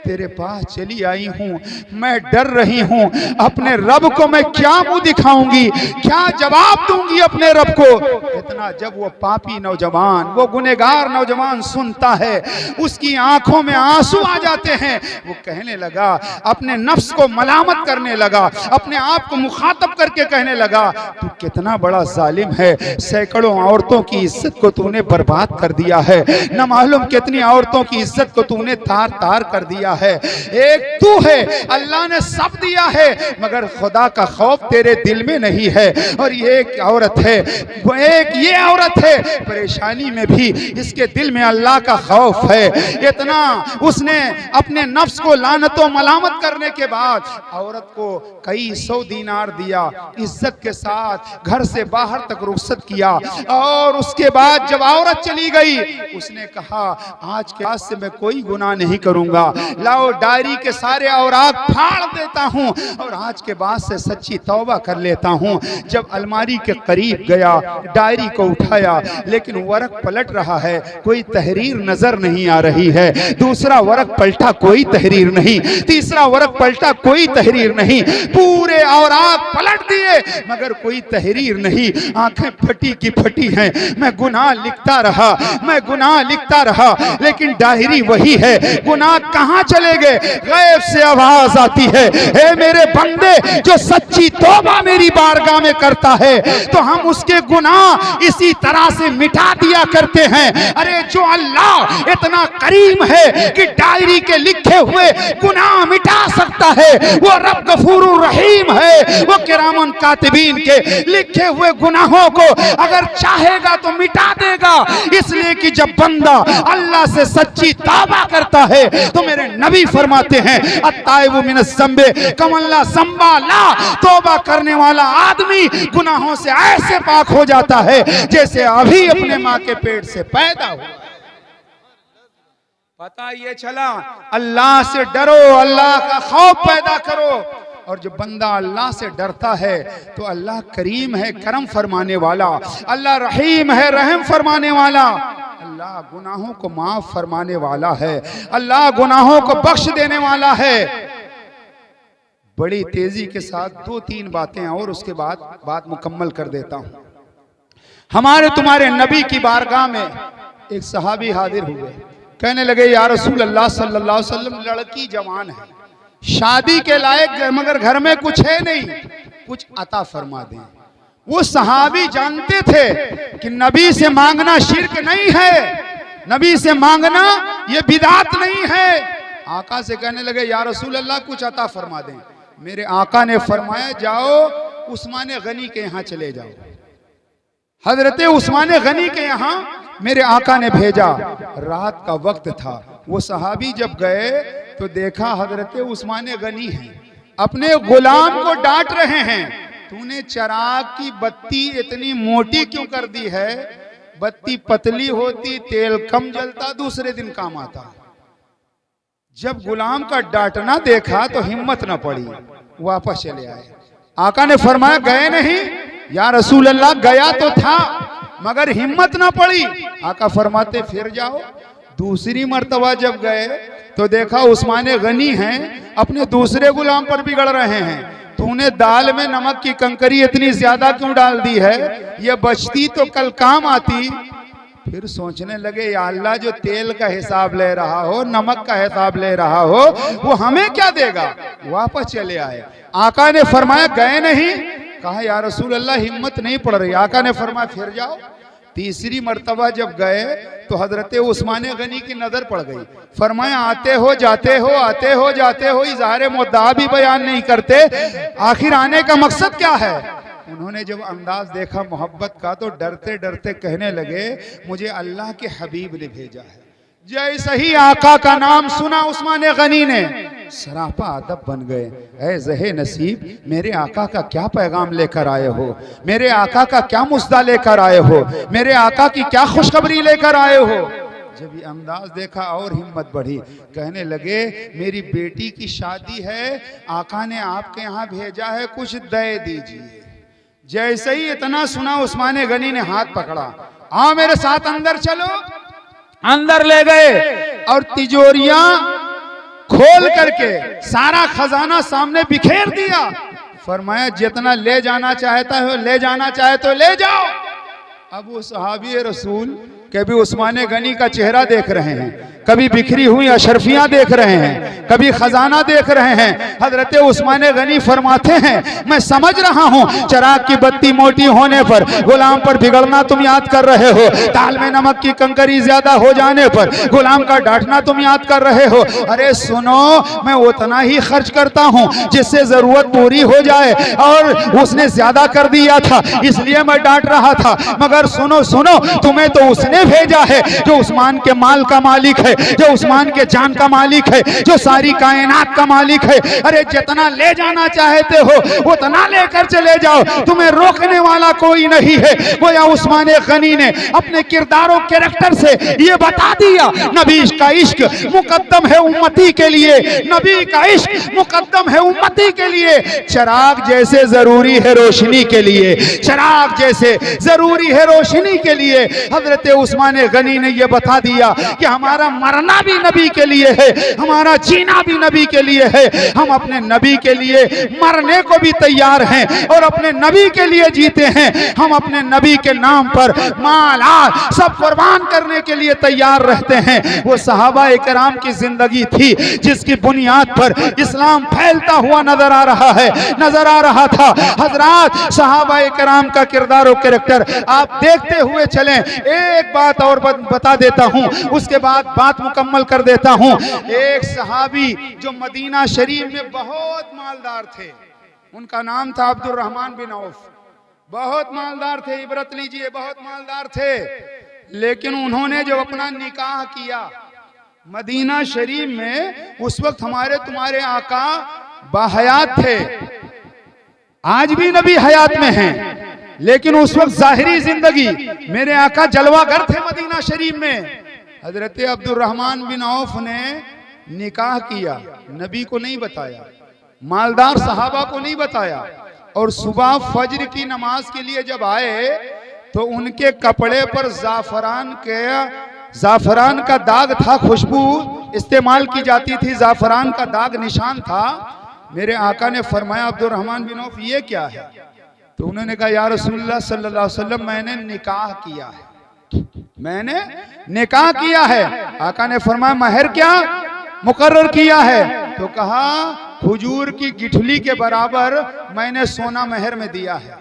तेरे पास चली आई हूँ। मैं डर रही हूँ, अपने रब को मैं क्या मुंह दिखाऊंगी, क्या जवाब दूंगी अपने रब को। इतना जब वो पापी नौजवान, वो गुनहगार नौजवान सुनता है, उसकी आंखों में आंसू आ जाते हैं। वो कहने लगा, अपने नफ्स को मलामत करने लगा, अपने आप को मुखातब करके कहने लगा, तू कितना बड़ा जालिम है, सैकड़ों औरतों की इज्जत को तूने बर्बाद कर दिया है, न मालूम कितनी औरतों की इज्जत को तूने तार तार कर दिया है। एक तू है, अल्लाह ने सब दिया है, मगर खुदा का खौफ तेरे दिल में नहीं है। और ये एक औरत है, वो एक ये औरत है, परेशानी में भी इसके दिल में अल्लाह का खौफ है। इतना उसने अपने नफ्स को लानत और मलामत करने के बाद औरत को कई 100 दीनार दिया, इज्जत के साथ घर से बाहर तक रुखसत किया। और उसके बाद जब औरत चली गई, उसने कहा, आज के बाद से मैं कोई गुनाह नहीं करूंगा, लाओ डायरी के सारे औराक फाड़ देता हूं और आज के बाद से सच्ची तौबा कर लेता हूं। जब अलमारी के करीब गया, डायरी को उठाया, लेकिन वरक पलट रहा है, कोई तहरीर नजर नहीं आ रही है। दूसरा वरक पलटा, कोई तहरीर नहीं। तीसरा वरक पलटा, कोई तहरीर नहीं। पूरे औराक पलट दिए, मगर कोई तहरीर नहीं। आंखें फटी की फटी हैं। मैं गुनाह लिखता रहा, मैं गुनाह लिखता रहा, लेकिन डायरी वही है। गुनाह कहां चले गए? गैब से आवाज आती है, हे मेरे बंदे, जो सच्ची तौबा मेरी बारगाह में करता है तो हम उसके गुनाह इसी तरह से मिटा दिया करते हैं। अरे जो अल्लाह इतना करीम है कि डायरी के लिखे हुए गुनाह मिटा सकता है, वो रब गफूरुर रहीम है। वो किरामन कातिबीन के लिखे हुए गुनाहों को अगर चाहेगा तो मिटा देगा। इसलिए कि जब बंदा अल्लाह से सच्ची तौबा करता है तो मेरे नबी फरमाते हैं, अत्ताइबु मिनज़ ज़ंबे कमल्ला ज़ंबाला, तौबा करने वाला आदमी गुनाहों से ऐसे पाक हो जाता है जैसे अभी अपने माँ के पेट से पैदा हुआ। पता ये चला, अल्लाह से डरो, अल्लाह का खौफ पैदा करो। और जो बंदा अल्लाह से डरता है तो अल्लाह करीम है, करम फरमाने वाला, अल्लाह रहीम है, रहम फरमाने वाला, अल्लाह गुनाहों को माफ फरमाने वाला है, अल्लाह गुनाहों को बख्श देने वाला है। बड़ी तेजी के साथ 2-3 बातें और उसके बाद बात मुकम्मल कर देता हूं। हमारे तुम्हारे नबी की बारगाह में एक सहाबी हाजिर हुए, कहने लगे, या रसूल अल्लाह सल्लल्लाहु अलैहि वसल्लम, लड़की जवान है, शादी के लायक, मगर घर में कुछ है नहीं, कुछ अता फरमा दें। वो सहाबी जानते थे कि नबी से मांगना शिर्क नहीं है, नबी से मांगना ये बिदात नहीं है। आका से कहने लगे, या रसूल अल्लाह कुछ अता फरमा दें। मेरे आका ने फरमाया, जाओ उस्मान गनी के यहाँ चले जाओ। हजरत उस्मान गनी के यहाँ मेरे आका ने भेजा। रात का वक्त था। वो सहाबी जब गए तो देखा हजरत उस्मान गनी है, अपने गुलाम को डांट रहे हैं, तूने चिराग की बत्ती इतनी मोटी क्यों कर दी है? बत्ती पतली होती, तेल कम जलता, दूसरे दिन काम आता। जब गुलाम का डांटना देखा तो हिम्मत न पड़ी, वापस चले आए। आका ने फरमाया, गए नहीं? या रसूल अल्लाह, गया तो था मगर हिम्मत ना पड़ी। आका फरमाते, फिर जाओ। दूसरी मर्तबा जब गए तो देखा उस्मान गनी हैं, अपने दूसरे गुलाम पर बिगड़ रहे हैं। तूने दाल में नमक की कंकरी इतनी ज्यादा क्यों डाल दी है? ये बचती तो कल काम आती। फिर सोचने लगे, या अल्लाह, जो तेल का हिसाब ले रहा हो, नमक का हिसाब ले रहा हो, वो हमें क्या देगा? वापस चले आए। आका ने फरमाया, गए नहीं? कहा, या रसूल अल्लाह, हिम्मत नहीं पड़ रही। आका ने फरमाया, फिर जाओ। तीसरी मर्तबा जब गए तो हजरत उस्मान गनी की नजर पड़ गई। फरमाया, आते हो जाते हो, आते हो जाते हो, इज़हार मुद्दा भी बयान नहीं करते, आखिर आने का मकसद क्या है? उन्होंने जब अंदाज देखा मोहब्बत का तो डरते डरते कहने लगे मुझे अल्लाह के हबीब ने भेजा है। जैसे ही आका का नाम सुना उस्मान गनी ने सरापा अदब बन गए। ऐ ज़हे नसीब, मेरे आका का क्या पैगाम लेकर आए हो, मेरे आका का क्या मुस्दा लेकर आए हो, मेरे आका की क्या खुशखबरी लेकर आए हो। जब ये अंदाज देखा और हिम्मत बढ़ी, कहने लगे मेरी बेटी की शादी है, आका ने आपके यहाँ भेजा है, कुछ दे दीजिए। जैसे ही इतना सुना उस्मान गनी ने हाथ पकड़ा, आओ मेरे साथ अंदर चलो। अंदर ले गए और तिजोरियां खोल करके सारा खजाना सामने बिखेर दिया। फरमाया जितना ले जाना चाहता है ले जाना चाहे तो ले जाओ। अब वो सहाबी रसूल कभी उस्मान गनी का चेहरा देख रहे हैं, कभी बिखरी हुई अशरफियां देख रहे हैं, कभी खजाना देख रहे हैं। हजरत उस्मान गनी फरमाते हैं मैं समझ रहा हूं चराग की बत्ती मोटी होने पर गुलाम पर बिगड़ना तुम याद कर रहे हो, दाल में नमक की कंकरी ज्यादा हो जाने पर गुलाम का डांटना तुम याद कर रहे हो। अरे सुनो, मैं उतना ही खर्च करता हूं जिससे जरूरत पूरी हो जाए, और उसने ज्यादा कर दिया था इसलिए मैं डांट रहा था। मगर सुनो सुनो, तुम्हें तो उसने भेजा है जो उस्मान के माल का मालिक है, जो उस्मान के जान का मालिक है, जो सारी कायनात का मालिक है। अरे जितना ले जाना चाहते हो उतना लेकर चले जाओ, तुम्हें रोकने वाला कोई नहीं है। गोया उस्मान गनी ने अपने किरदारों कैरेक्टर से ये बता दिया नबी का इश्क मुकद्दम है उम्मती के लिए, नबी का इश्क मुकद्दम है उम्मती के लिए। चराग जैसे जरूरी है रोशनी के लिए, चराग जैसे जरूरी है रोशनी के लिए। हजरत उस्मान गनी ने यह बता दिया कि हमारा मरना भी नबी के लिए है, हमारा जीना भी नबी के लिए है। हम अपने नबी के लिए मरने को भी तैयार हैं और अपने नबी के लिए जीते हैं। हम अपने नबी के नाम पर माल सब कुर्बान करने के लिए तैयार रहते हैं। वो सहाबा इकराम की जिंदगी थी जिसकी बुनियाद पर इस्लाम फैलता हुआ नजर आ रहा है, नजर आ रहा था। हजरात, सहाबा इकराम का किरदार और कैरेक्टर आप देखते हुए चलें। एक बात और बता देता हूं, उसके बाद बात मुकम्मल कर देता हूं। एक सहाबी जो मदीना शरीफ में बहुत मालदार थे, उनका नाम था अब्दुल रहमान बिन औफ। बहुत मालदार थे, इबरत लीजिए, बहुत मालदार थे। लेकिन उन्होंने जब अपना निकाह किया मदीना शरीफ में, उस वक्त हमारे तुम्हारे आका बाहयात थे। आज भी नबी हयात में हैं, लेकिन उस वक्त जाहिरी जिंदगी मेरे आका जलवागर थे मदीना शरीफ में। हजरत अब्दुल रहमान बिन औफ ने निकाह किया, नबी को नहीं बताया, मालदार सहाबा को नहीं बताया। और सुबह फज्र की नमाज के लिए जब आए तो उनके कपड़े पर जाफरान का दाग था, खुशबू इस्तेमाल की जाती थी, जाफरान का दाग निशान था। मेरे आका ने फरमाया अब्दुल रहमान बिन औफ ये क्या है? तो उन्होंने कहा या रसूलुल्लाह सल्लल्लाहु अलैहि वसल्लम मैंने निकाह किया है, मैंने निकाह किया है। आका ने फरमाया महर क्या मुकर्रर किया है? तो कहा खजूर की गिठली के बराबर मैंने सोना महर में दिया है।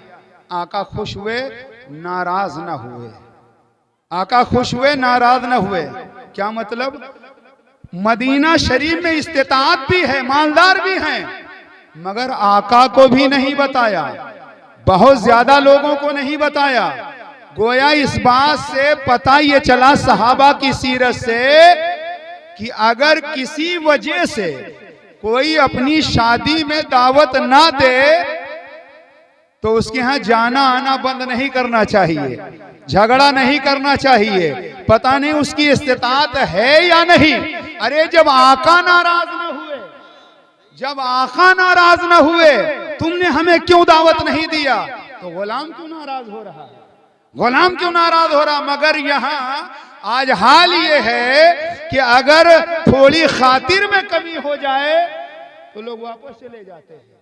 आका खुश हुए, नाराज न हुए। आका खुश हुए, नाराज न हुए। क्या मतलब? मदीना शरीफ में इस्तिताअत भी है, मालदार भी हैं, मगर आका को भी नहीं बताया, बहुत ज्यादा लोगों को नहीं बताया। गोया इस बात से पता ये चला सहाबा की सीरत से कि अगर किसी वजह से कोई अपनी शादी में दावत ना दे तो उसके यहाँ जाना आना बंद नहीं करना चाहिए, झगड़ा नहीं करना चाहिए। पता नहीं उसकी इस्तिताअत है या नहीं। अरे जब आका नाराज न हुए, जब आका नाराज न हुए, तुमने हमें क्यों दावत नहीं दिया? तो गुलाम क्यों नाराज हो रहा है? गुलाम क्यों नाराज हो रहा? मगर यहाँ आज हाल ये है कि अगर थोड़ी खातिर में कमी हो जाए तो लोग वापस चले जाते हैं।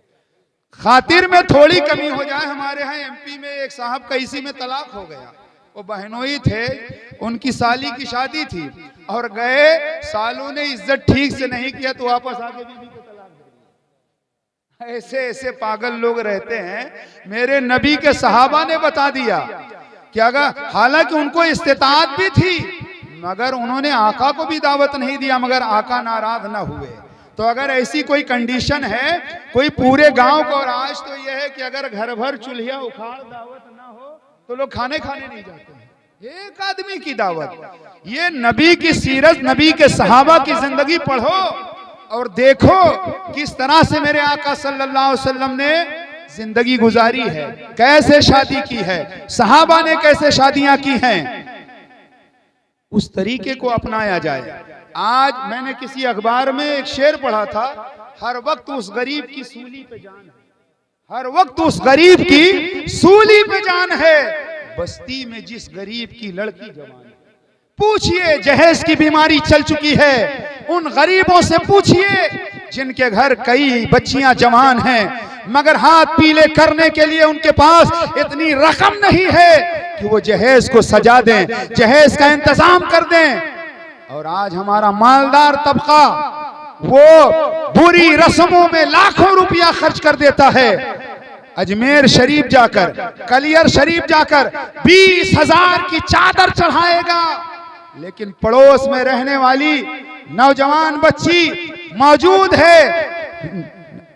खातिर में थोड़ी कमी हो जाए। हमारे यहाँ एमपी में एक साहब का इसी में तलाक हो गया। वो बहनोई थे, उनकी साली की शादी थी और गए, सालों ने इज्जत ठीक से नहीं किया तो वापस आके बीवी को तलाक दे दिया। ऐसे ऐसे पागल लोग रहते हैं। मेरे नबी के सहाबा ने बता दिया कि अगर, हालांकि उनको इस्तिताअत भी थी, मगर उन्होंने आका को भी दावत नहीं दिया, मगर आका नाराज ना हुए। तो अगर ऐसी कोई कंडीशन है कोई पूरे गांव को, और आज तो यह है कि अगर घर भर चूल्हा उखाड़ दावत ना हो तो लोग खाने नहीं जाते हैं, एक आदमी की दावत। ये नबी की सीरत, नबी के सहाबा की जिंदगी पढ़ो और देखो किस तरह से मेरे आका सल्लल्लाहु अलैहि वसल्लम ने जिंदगी गुजारी है, कैसे शादी की है, सहाबा ने कैसे शादियां की हैं, उस तरीके को अपनाया जाए। आज मैंने किसी अखबार में एक शेर पढ़ा था, हर वक्त उस गरीब की सूली पे जान है, हर वक्त उस गरीब की सूली पे जान है, बस्ती में जिस गरीब की लड़की जवान है। पूछिए जहेज की बीमारी चल चुकी है, उन गरीबों से पूछिए जिनके घर कई बच्चियां जवान हैं मगर हाथ पीले करने के लिए उनके पास इतनी रकम नहीं है कि वो जहेज को सजा दें, जहेज का इंतजाम कर दें। और आज हमारा मालदार तबका वो बुरी रस्मों में लाखों रुपया खर्च कर देता है। अजमेर शरीफ जाकर, कलियर शरीफ जाकर 20,000 की चादर चढ़ाएगा, लेकिन पड़ोस में रहने वाली नौजवान बच्ची मौजूद है,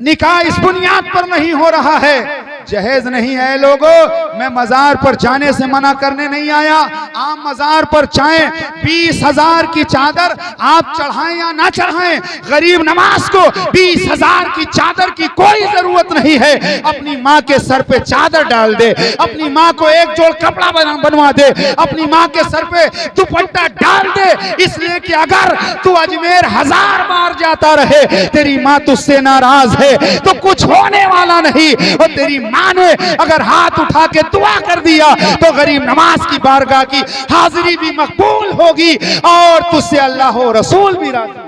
निकाह इस बुनियाद पर नहीं हो रहा है, जहेज नहीं है। लोगों, मैं मजार पर जाने से मना करने नहीं आया, आप मजार पर चाहे 20,000 की चादर आप चढ़ाएं या ना चढ़ाएं, गरीब नवाज को 20,000 की चादर की कोई जरूरत नहीं है। अपनी माँ के सर पे चादर डाल दे, अपनी माँ को एक जोड़ कपड़ा बनवा दे, अपनी माँ के सर पे दुपट्टा डाल दे, इसलिए कि अगर तू अजमेर 1000 बार जाता रहे, तेरी माँ तुझसे नाराज है तो कुछ होने वाला नहीं। और तेरी माँ ने अगर हाथ उठा के दुआ कर दिया तो गरीब नवाज की बारगाह की हाजिरी भी मकबूल होगी और तुझसे अल्लाह और रसूल भी राजी,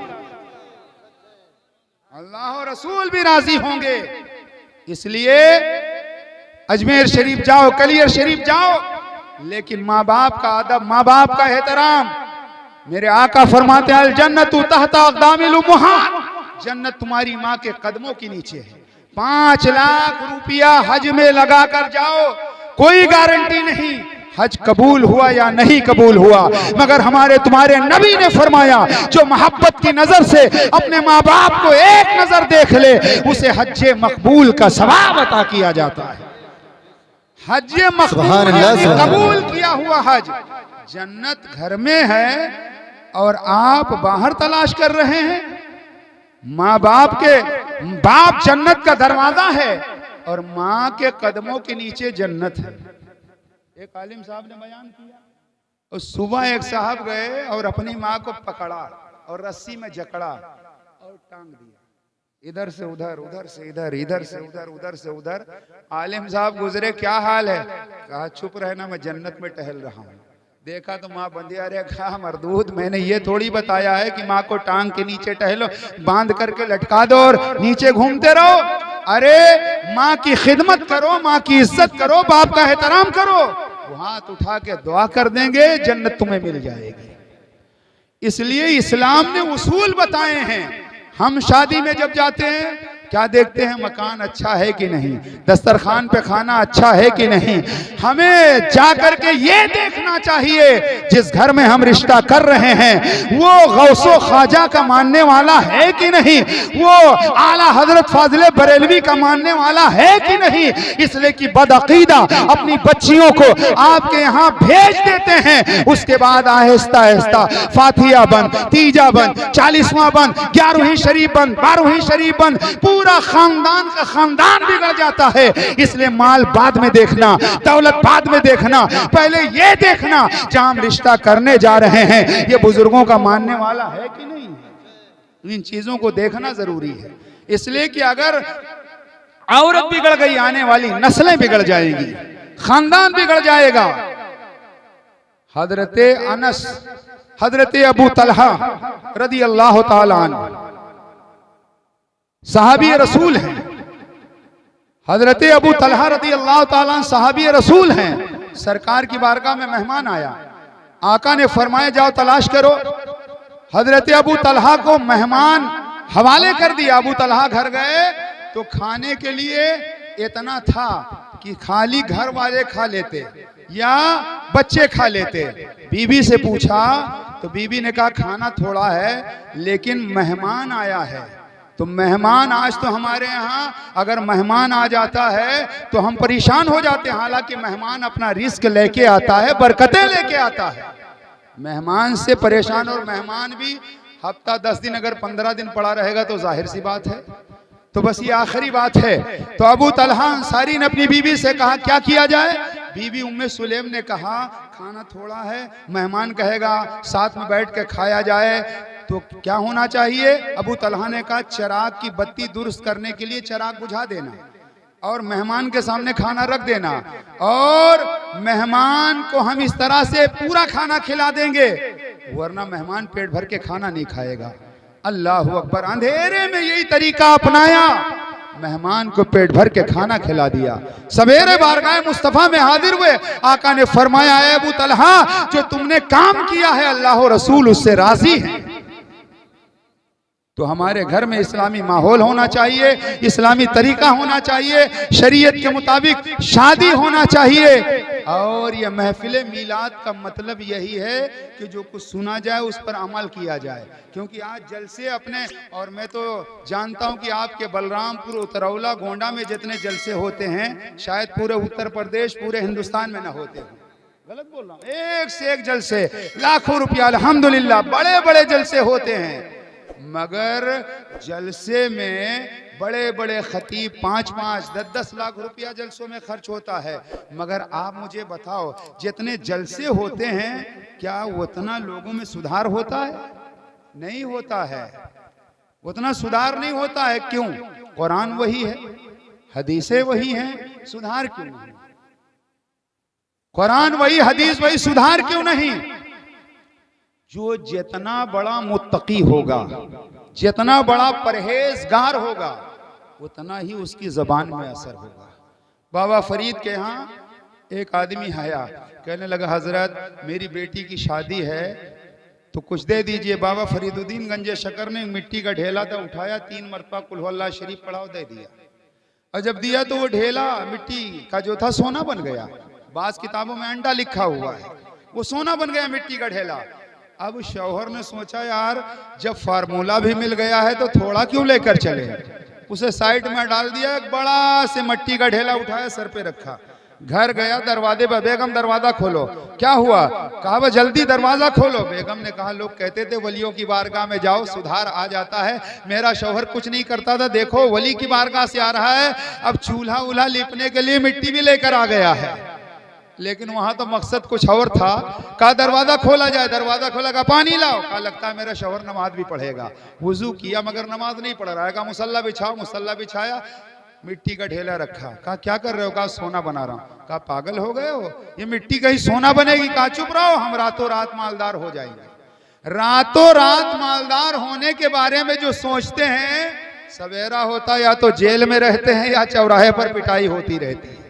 अल्लाह और रसूल भी राजी होंगे। इसलिए अजमेर शरीफ जाओ, कलियर शरीफ जाओ, लेकिन माँ बाप का अदब, माँ बाप का एहतराम। मेरे आका फरमाते हैं अल जन्नतु तहता अक़दामिल उम्महात, जन्नत तुम्हारी माँ के कदमों के नीचे है। 5 लाख रुपया हज में लगा कर जाओ, कोई गारंटी नहीं हज कबूल हुआ या नहीं कबूल हुआ, मगर हमारे तुम्हारे नबी ने फरमाया जो मोहब्बत की नजर से अपने माँ बाप को एक नजर देख ले, उसे हज्जे मकबूल का सवाब अता किया जाता है। हज्जे मकबूल, कबूल किया हुआ हज। जन्नत घर में है और आप बाहर तलाश कर रहे हैं। माँ बाप के, बाप जन्नत का दरवाजा है और माँ के कदमों के नीचे जन्नत है। एक आलिम साहब ने बयान किया, और सुबह एक साहब गए और अपनी माँ को पकड़ा और रस्सी में जकड़ा और टांग दिया, इधर से उधर, उधर से इधर, इधर से उधर, उधर से उधर। आलिम साहब गुजरे, क्या हाल है? कहा चुप रहना, मैं जन्नत में टहल रहा हूँ। देखा तो माँ बंदी, अरे कहा मरदूद, मैंने ये थोड़ी बताया है कि माँ को टांग के नीचे टहलो, बांध करके लटका दो और नीचे घूमते रहो। अरे माँ की खिदमत करो, माँ की इज्जत करो, बाप का एहतराम करो, वो हाथ उठा के दुआ कर देंगे, जन्नत तुम्हें मिल जाएगी। इसलिए इस्लाम ने उसूल बताए हैं। हम शादी में जब जाते हैं क्या देखते हैं? मकान अच्छा है कि नहीं, दस्तरखान पे खाना अच्छा है कि नहीं। हमें जाकर के ये देखना चाहिए जिस घर में हम रिश्ता कर रहे हैं वो गौसो ख्वाजा का मानने वाला है कि नहीं, वो आला हजरत फाजिले बरेलवी का मानने वाला है कि नहीं। इसलिए कि बदअकीदा अपनी बच्चियों को आपके यहाँ भेज देते हैं, उसके बाद आहिस्ता आहिस्ता फातिहा बंद, तीजा बंद, 40वां बंद, 11वीं शरीफ बंद, 12वीं शरीफ बंद, पूरा खानदान का खानदान बिगड़ जाता है। इसलिए माल बाद में देखना, दौलत बाद में देखना, पहले ये देखना जहां हम रिश्ता करने जा रहे हैं ये बुजुर्गों का मानने वाला है कि नहीं। इन चीजों को देखना जरूरी है। इसलिए कि अगर औरत बिगड़ गई, आने वाली नस्लें बिगड़ जाएंगी, खानदान बिगड़ जाएगा। हजरत अनस, हजरत अबू तलहा रदी अल्लाह ताला अन्हु सहाबी रसूल हैं। हजरत अबू तलहा रदी अल्लाह ताला अन्हु सहाबी रसूल हैं। सरकार की बारगाह में मेहमान आया, आका ने फरमाया जाओ तलाश करो। हजरत अबू तलहा को मेहमान हवाले कर दिया। अबू तलहा घर गए तो खाने के लिए इतना था कि खाली घर वाले खा लेते या बच्चे खा लेते। बीबी से पूछा तो बीबी ने कहा खाना थोड़ा है लेकिन मेहमान आया है, तो मेहमान आज तो हमारे यहाँ अगर मेहमान आ जाता है तो हम परेशान हो जाते हैं, हालांकि मेहमान अपना रिस्क लेके आता है, बरकतें लेके आता है। मेहमान से परेशान, और मेहमान भी हफ्ता 10 दिन अगर 15 दिन पड़ा रहेगा तो जाहिर सी बात है। तो बस ये आखिरी बात है। तो अबू तलहा अंसारी ने अपनी बीवी से कहा क्या किया जाए। बीवी उम्मे सुलेम ने कहा खाना थोड़ा है, मेहमान कहेगा साथ में बैठ के खाया जाए, तो क्या होना चाहिए। अबू तलहा ने कहा चिराग की बत्ती दुरुस्त करने के लिए चिराग बुझा देना और मेहमान के सामने खाना रख देना, और मेहमान को हम इस तरह से पूरा खाना खिला देंगे वरना मेहमान पेट भर के खाना नहीं खाएगा। अल्लाह अकबर। अंधेरे में यही तरीका अपनाया, मेहमान को पेट भर के खाना खिला दिया। सवेरे बारगाह मुस्तफा में हाजिर हुए, आका ने फरमाया है अबू तलहा जो तुमने काम किया है अल्लाह और रसूल उससे राजी है। तो हमारे घर में इस्लामी माहौल होना चाहिए, इस्लामी तरीका होना चाहिए, शरीयत के मुताबिक शादी होना चाहिए। और यह महफिल मीलाद का मतलब यही है कि जो कुछ सुना जाए उस पर अमल किया जाए, क्योंकि आज जलसे अपने, और मैं तो जानता हूं कि आपके बलरामपुर, उतरौला, गोंडा में जितने जलसे होते हैं शायद पूरे उत्तर प्रदेश, पूरे हिंदुस्तान में ना होते हो। गलत बोल रहा हूं? एक से एक जलसे, लाखों रुपया, अल्हम्दुलिल्लाह बड़े बड़े जलसे होते हैं, मगर जलसे में बड़े बड़े खतीब 5-5, 10-10 लाख रुपया जलसों में खर्च होता है। मगर आप मुझे बताओ जितने जलसे होते हैं क्या उतना लोगों में सुधार होता है? नहीं होता है, उतना सुधार नहीं होता है। क्यों? कुरान वही है, हदीसें वही हैं, सुधार क्यों नहीं? कुरान वही, हदीस वही, सुधार क्यों नहीं? जो जितना बड़ा मुत्तकी होगा, जितना बड़ा परहेजगार होगा, उतना ही उसकी जबान में असर होगा। बाबा फरीद के यहाँ एक आदमी आया, कहने लगा हजरत मेरी बेटी की शादी है तो कुछ दे दीजिए। बाबा फरीदुद्दीन गंजे शकर ने मिट्टी का ढेला था, उठाया, 3 मरतबा कुल हु अल्लाह शरीफ पढ़ाओ, दे दिया। और जब दिया तो वो ढेला मिट्टी का जो था सोना बन गया। बास किताबों में अंडा लिखा हुआ है, वो सोना बन गया मिट्टी का ढेला। अब शौहर ने सोचा यार जब फार्मूला भी मिल गया है तो थोड़ा क्यों लेकर चले, उसे साइड में डाल दिया, एक बड़ा से मिट्टी का ढेला उठाया, सर पे रखा, घर गया, दरवाजे पर, बेगम दरवाजा खोलो। क्या हुआ? कहा वह जल्दी दरवाजा खोलो। बेगम ने कहा लोग कहते थे वलियों की बारगाह में जाओ सुधार आ जाता है, मेरा शौहर कुछ नहीं करता था, देखो वली की बारगाह से आ रहा है, अब चूल्हा उल्हा लिपने के लिए मिट्टी भी लेकर आ गया है। लेकिन वहां तो मकसद कुछ और था। कहा दरवाजा खोला जाए, दरवाजा खोला, कहा पानी लाओ, कहा लगता है मेरा शौहर नमाज भी पढ़ेगा। वुजू किया मगर नमाज नहीं पढ़ रहा है, कहा मुसल्ला बिछाओ, मुसल्ला बिछाया, मिट्टी का ढेला रखा। कहा क्या कर रहे हो? कहा सोना बना रहा हूं। कहा पागल हो गए हो, ये मिट्टी का ही सोना बनेगी। कहा चुप रहो, हम रातों रात मालदार हो जाएंगे। रातों रात मालदार होने के बारे में जो सोचते हैं, सवेरा होता या तो जेल में रहते हैं या चौराहे पर पिटाई होती रहती है।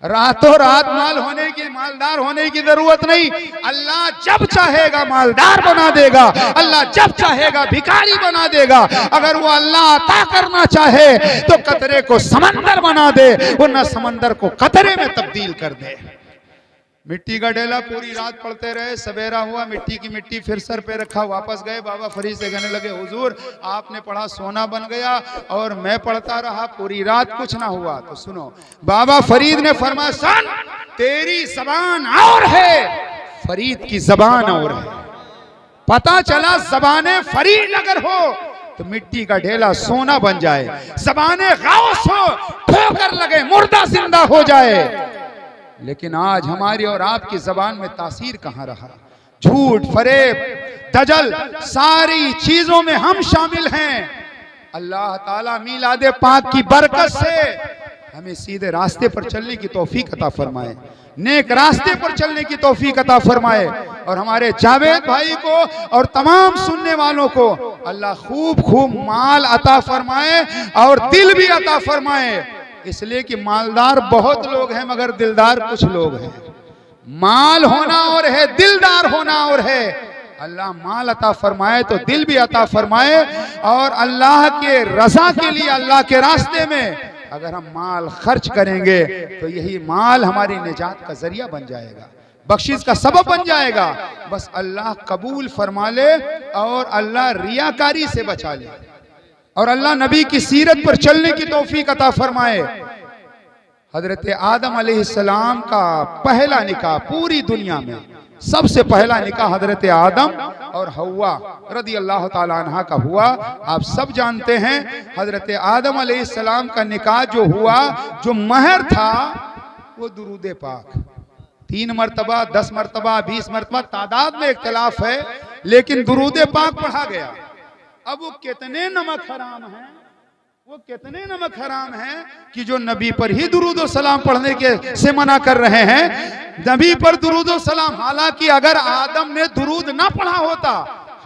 रातों रात मालदार होने की जरूरत नहीं। अल्लाह जब चाहेगा मालदार बना देगा, अल्लाह जब चाहेगा भिखारी बना देगा। अगर वो अल्लाह अता करना चाहे तो कतरे को समंदर बना दे, वरना समंदर को कतरे में तब्दील कर दे। मिट्टी का ढेला पूरी रात पढ़ते रहे, सवेरा हुआ, मिट्टी की मिट्टी फिर सर पे रखा, वापस गए। बाबा फरीद से कहने लगे हुजूर आपने पढ़ा सोना बन गया और मैं पढ़ता रहा पूरी रात कुछ ना हुआ। तो सुनो, बाबा फरीद ने फरमाया सन तेरी जबान और है, फरीद की जबान और है। पता चला जबाने फरीद अगर हो तो मिट्टी का ढेला सोना बन जाए, जबाने गौस हो ठोकर लगे मुर्दा जिंदा हो जाए। लेकिन आज हमारी और आपकी जबान में तासीर कहां रहा? झूठ, फरेब, दजल, सारी चीजों में हम शामिल हैं। अल्लाह ताला मीलाद पाक की बरकत से हमें सीधे रास्ते पर चलने की तौफीक अता फरमाए, नेक रास्ते पर चलने की तौफीक अता फरमाए। और हमारे जावेद भाई को और तमाम सुनने वालों को अल्लाह खूब खूब माल अता फरमाए और दिल भी अता फरमाए। इसलिए कि मालदार बहुत लोग हैं मगर दिलदार कुछ लोग हैं। माल होना और है, दिलदार होना और है। अल्लाह माल अता फरमाए तो दिल भी अता फरमाए, और अल्लाह के रजा के लिए, अल्लाह के रास्ते में अगर हम माल खर्च करेंगे तो यही माल हमारी निजात का जरिया बन जाएगा, बख्शिश का सबब बन जाएगा। बस अल्लाह कबूल फरमा ले और अल्लाह रियाकारी से बचा ले। और अल्लाह नबी की सीरत पर चलने की तौफीक अता फरमाए। हजरत आदम अलैहिस्सलाम का पहला निकाह पूरी दुनिया में सबसे पहला निकाह हजरत आदम और हव्वा रदी अल्लाह ताला अन्हा का हुआ। आप सब जानते हैं हजरत आदम अलैहिस्सलाम का निकाह जो हुआ, जो महर था वो दुरूद पाक 3 मरतबा, 10 मरतबा, 20 मरतबा, तादाद में इख्तिलाफ है, लेकिन दुरूद पाक पढ़ा गया। अब वो कितने नमक हराम हैं, वो कितने नमक हराम हैं कि जो नबी पर ही दुरूद सलाम पढ़ने के से मना कर रहे हैं। नबी पर दुरूद सलाम, हालांकि अगर आदम ने दुरूद ना पढ़ा होता,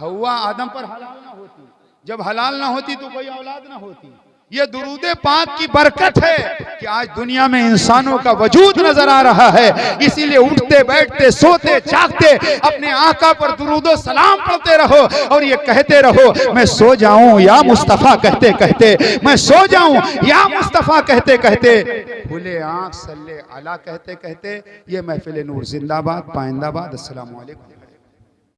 हव्वा आदम पर हलाल ना होती, जब हलाल ना होती तो कोई औलाद ना होती। ये दुरूद पाक की बरकत है कि आज दुनिया में इंसानों का वजूद नजर आ रहा है। इसीलिए उठते बैठते सोते जागते अपने आका पर दुरूद सलाम पढ़ते रहो और ये कहते रहो, मैं सो जाऊं या मुस्तफा कहते कहते, मैं सो जाऊं या मुस्तफा कहते कहते, खुले आंख सल्ले अला कहते कहते। ये महफिल नूर जिंदाबाद, पाइंदाबाद। अस्सलाम वालेकुम।